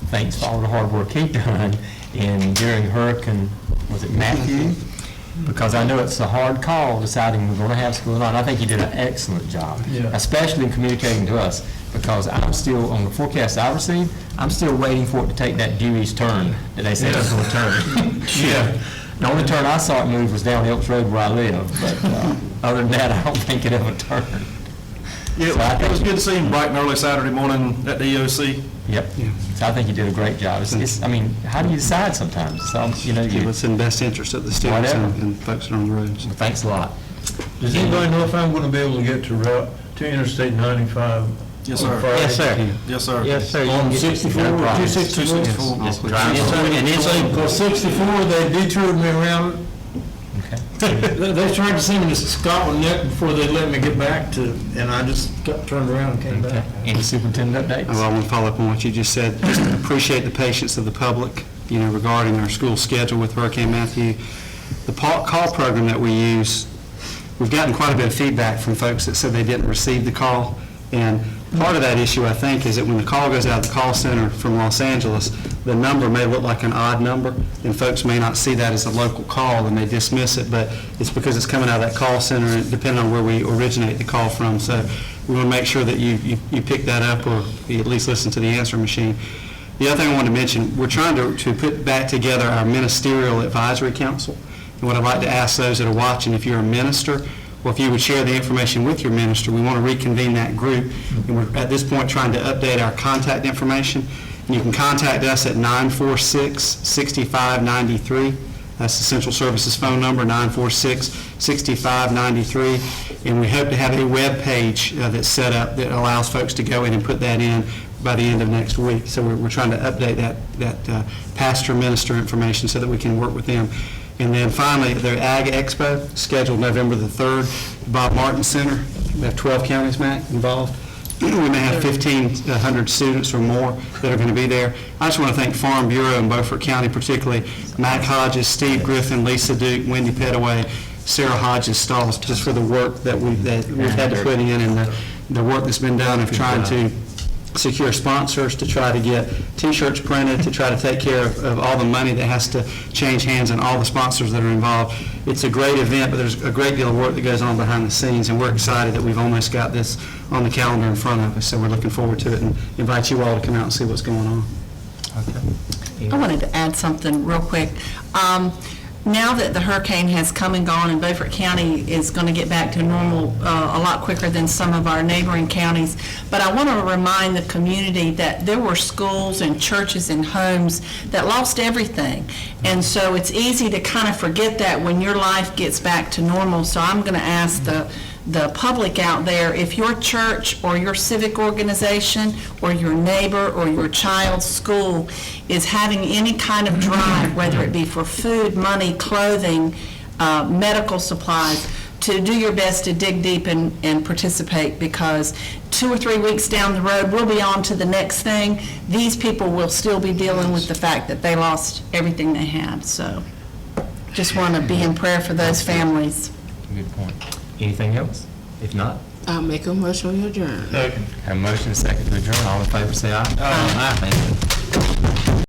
thanks for all the hard work he done during Hurricane, was it Matthew? Because I know it's a hard call deciding we're going to have school or not. I think he did an excellent job, especially in communicating to us, because I'm still, on the forecast I received, I'm still waiting for it to take that Dewey's turn that they said it was going to turn. The only turn I saw it move was down Elks Road where I live, but other than that, I don't think it ever turned. Yeah, it was good to see him bright and early Saturday morning at the EOC. Yep. So I think you did a great job. I mean, how do you decide sometimes? So, It's in the best interest of the students and folks that are on the roads. Well, thanks a lot. Does anybody know if I'm going to be able to get to Interstate 95? Yes, sir. Yes, sir. Yes, sir. Yes, sir. On 64, 264? Just drive And it's for 64, they detoured me around. Okay. They tried to send me to Scotland Neck before they let me get back to, and I just got turned around and came back. Any superintendent updates? Well, I want to follow up on what you just said. Just appreciate the patience of the public, regarding our school schedule with Hurricane Matthew. The call program that we use, we've gotten quite a bit of feedback from folks that said they didn't receive the call. And part of that issue, I think, is that when the call goes out of the call center from Los Angeles, the number may look like an odd number, and folks may not see that as a local call, and they dismiss it, but it's because it's coming out of that call center, depending on where we originate the call from. So we want to make sure that you pick that up or you at least listen to the answer machine. The other thing I want to mention, we're trying to put back together our ministerial advisory council. And what I'd like to ask those that are watching, if you're a minister, or if you would share the information with your minister, we want to reconvene that group. And we're at this point trying to update our contact information. And you can contact us at 946-6593. That's the Central Services phone number, 946-6593. And we hope to have a web page that's set up that allows folks to go in and put that in by the end of next week. So we're trying to update that pastor minister information so that we can work with them. And then finally, the Ag Expo, scheduled November the 3rd, Bob Martin Center. We have 12 counties, Mac, involved. We may have 1,500 students or more that are going to be there. I just want to thank Farm Bureau in Beaufort County, particularly Mac Hodges, Steve Griffin, Lisa Duke, Wendy Pettaway, Sarah Hodges Stalls, just for the work that we've had to put in and the work that's been done of trying to secure sponsors, to try to get T-shirts printed, to try to take care of all the money that has to change hands and all the sponsors that are involved. It's a great event, but there's a great deal of work that goes on behind the scenes, and we're excited that we've almost got this on the calendar in front of us, so we're looking forward to it and invite you all to come out and see what's going on. I wanted to add something real quick. Now that the hurricane has come and gone and Beaufort County is going to get back to normal a lot quicker than some of our neighboring counties, but I want to remind the community that there were schools and churches and homes that lost everything. And so it's easy to kind of forget that when your life gets back to normal. So I'm going to ask the public out there, if your church or your civic organization or your neighbor or your child's school is having any kind of drive, whether it be for food, money, clothing, medical supplies, to do your best to dig deep and participate, because 2 or 3 weeks down the road, we'll be on to the next thing. These people will still be dealing with the fact that they lost everything they had. So just want to be in prayer for those families. Good point. Anything else? If not, I'll make a motion to adjourn. have a motion and a second to adjourn. All in favor, say aye. Aye. Thank you.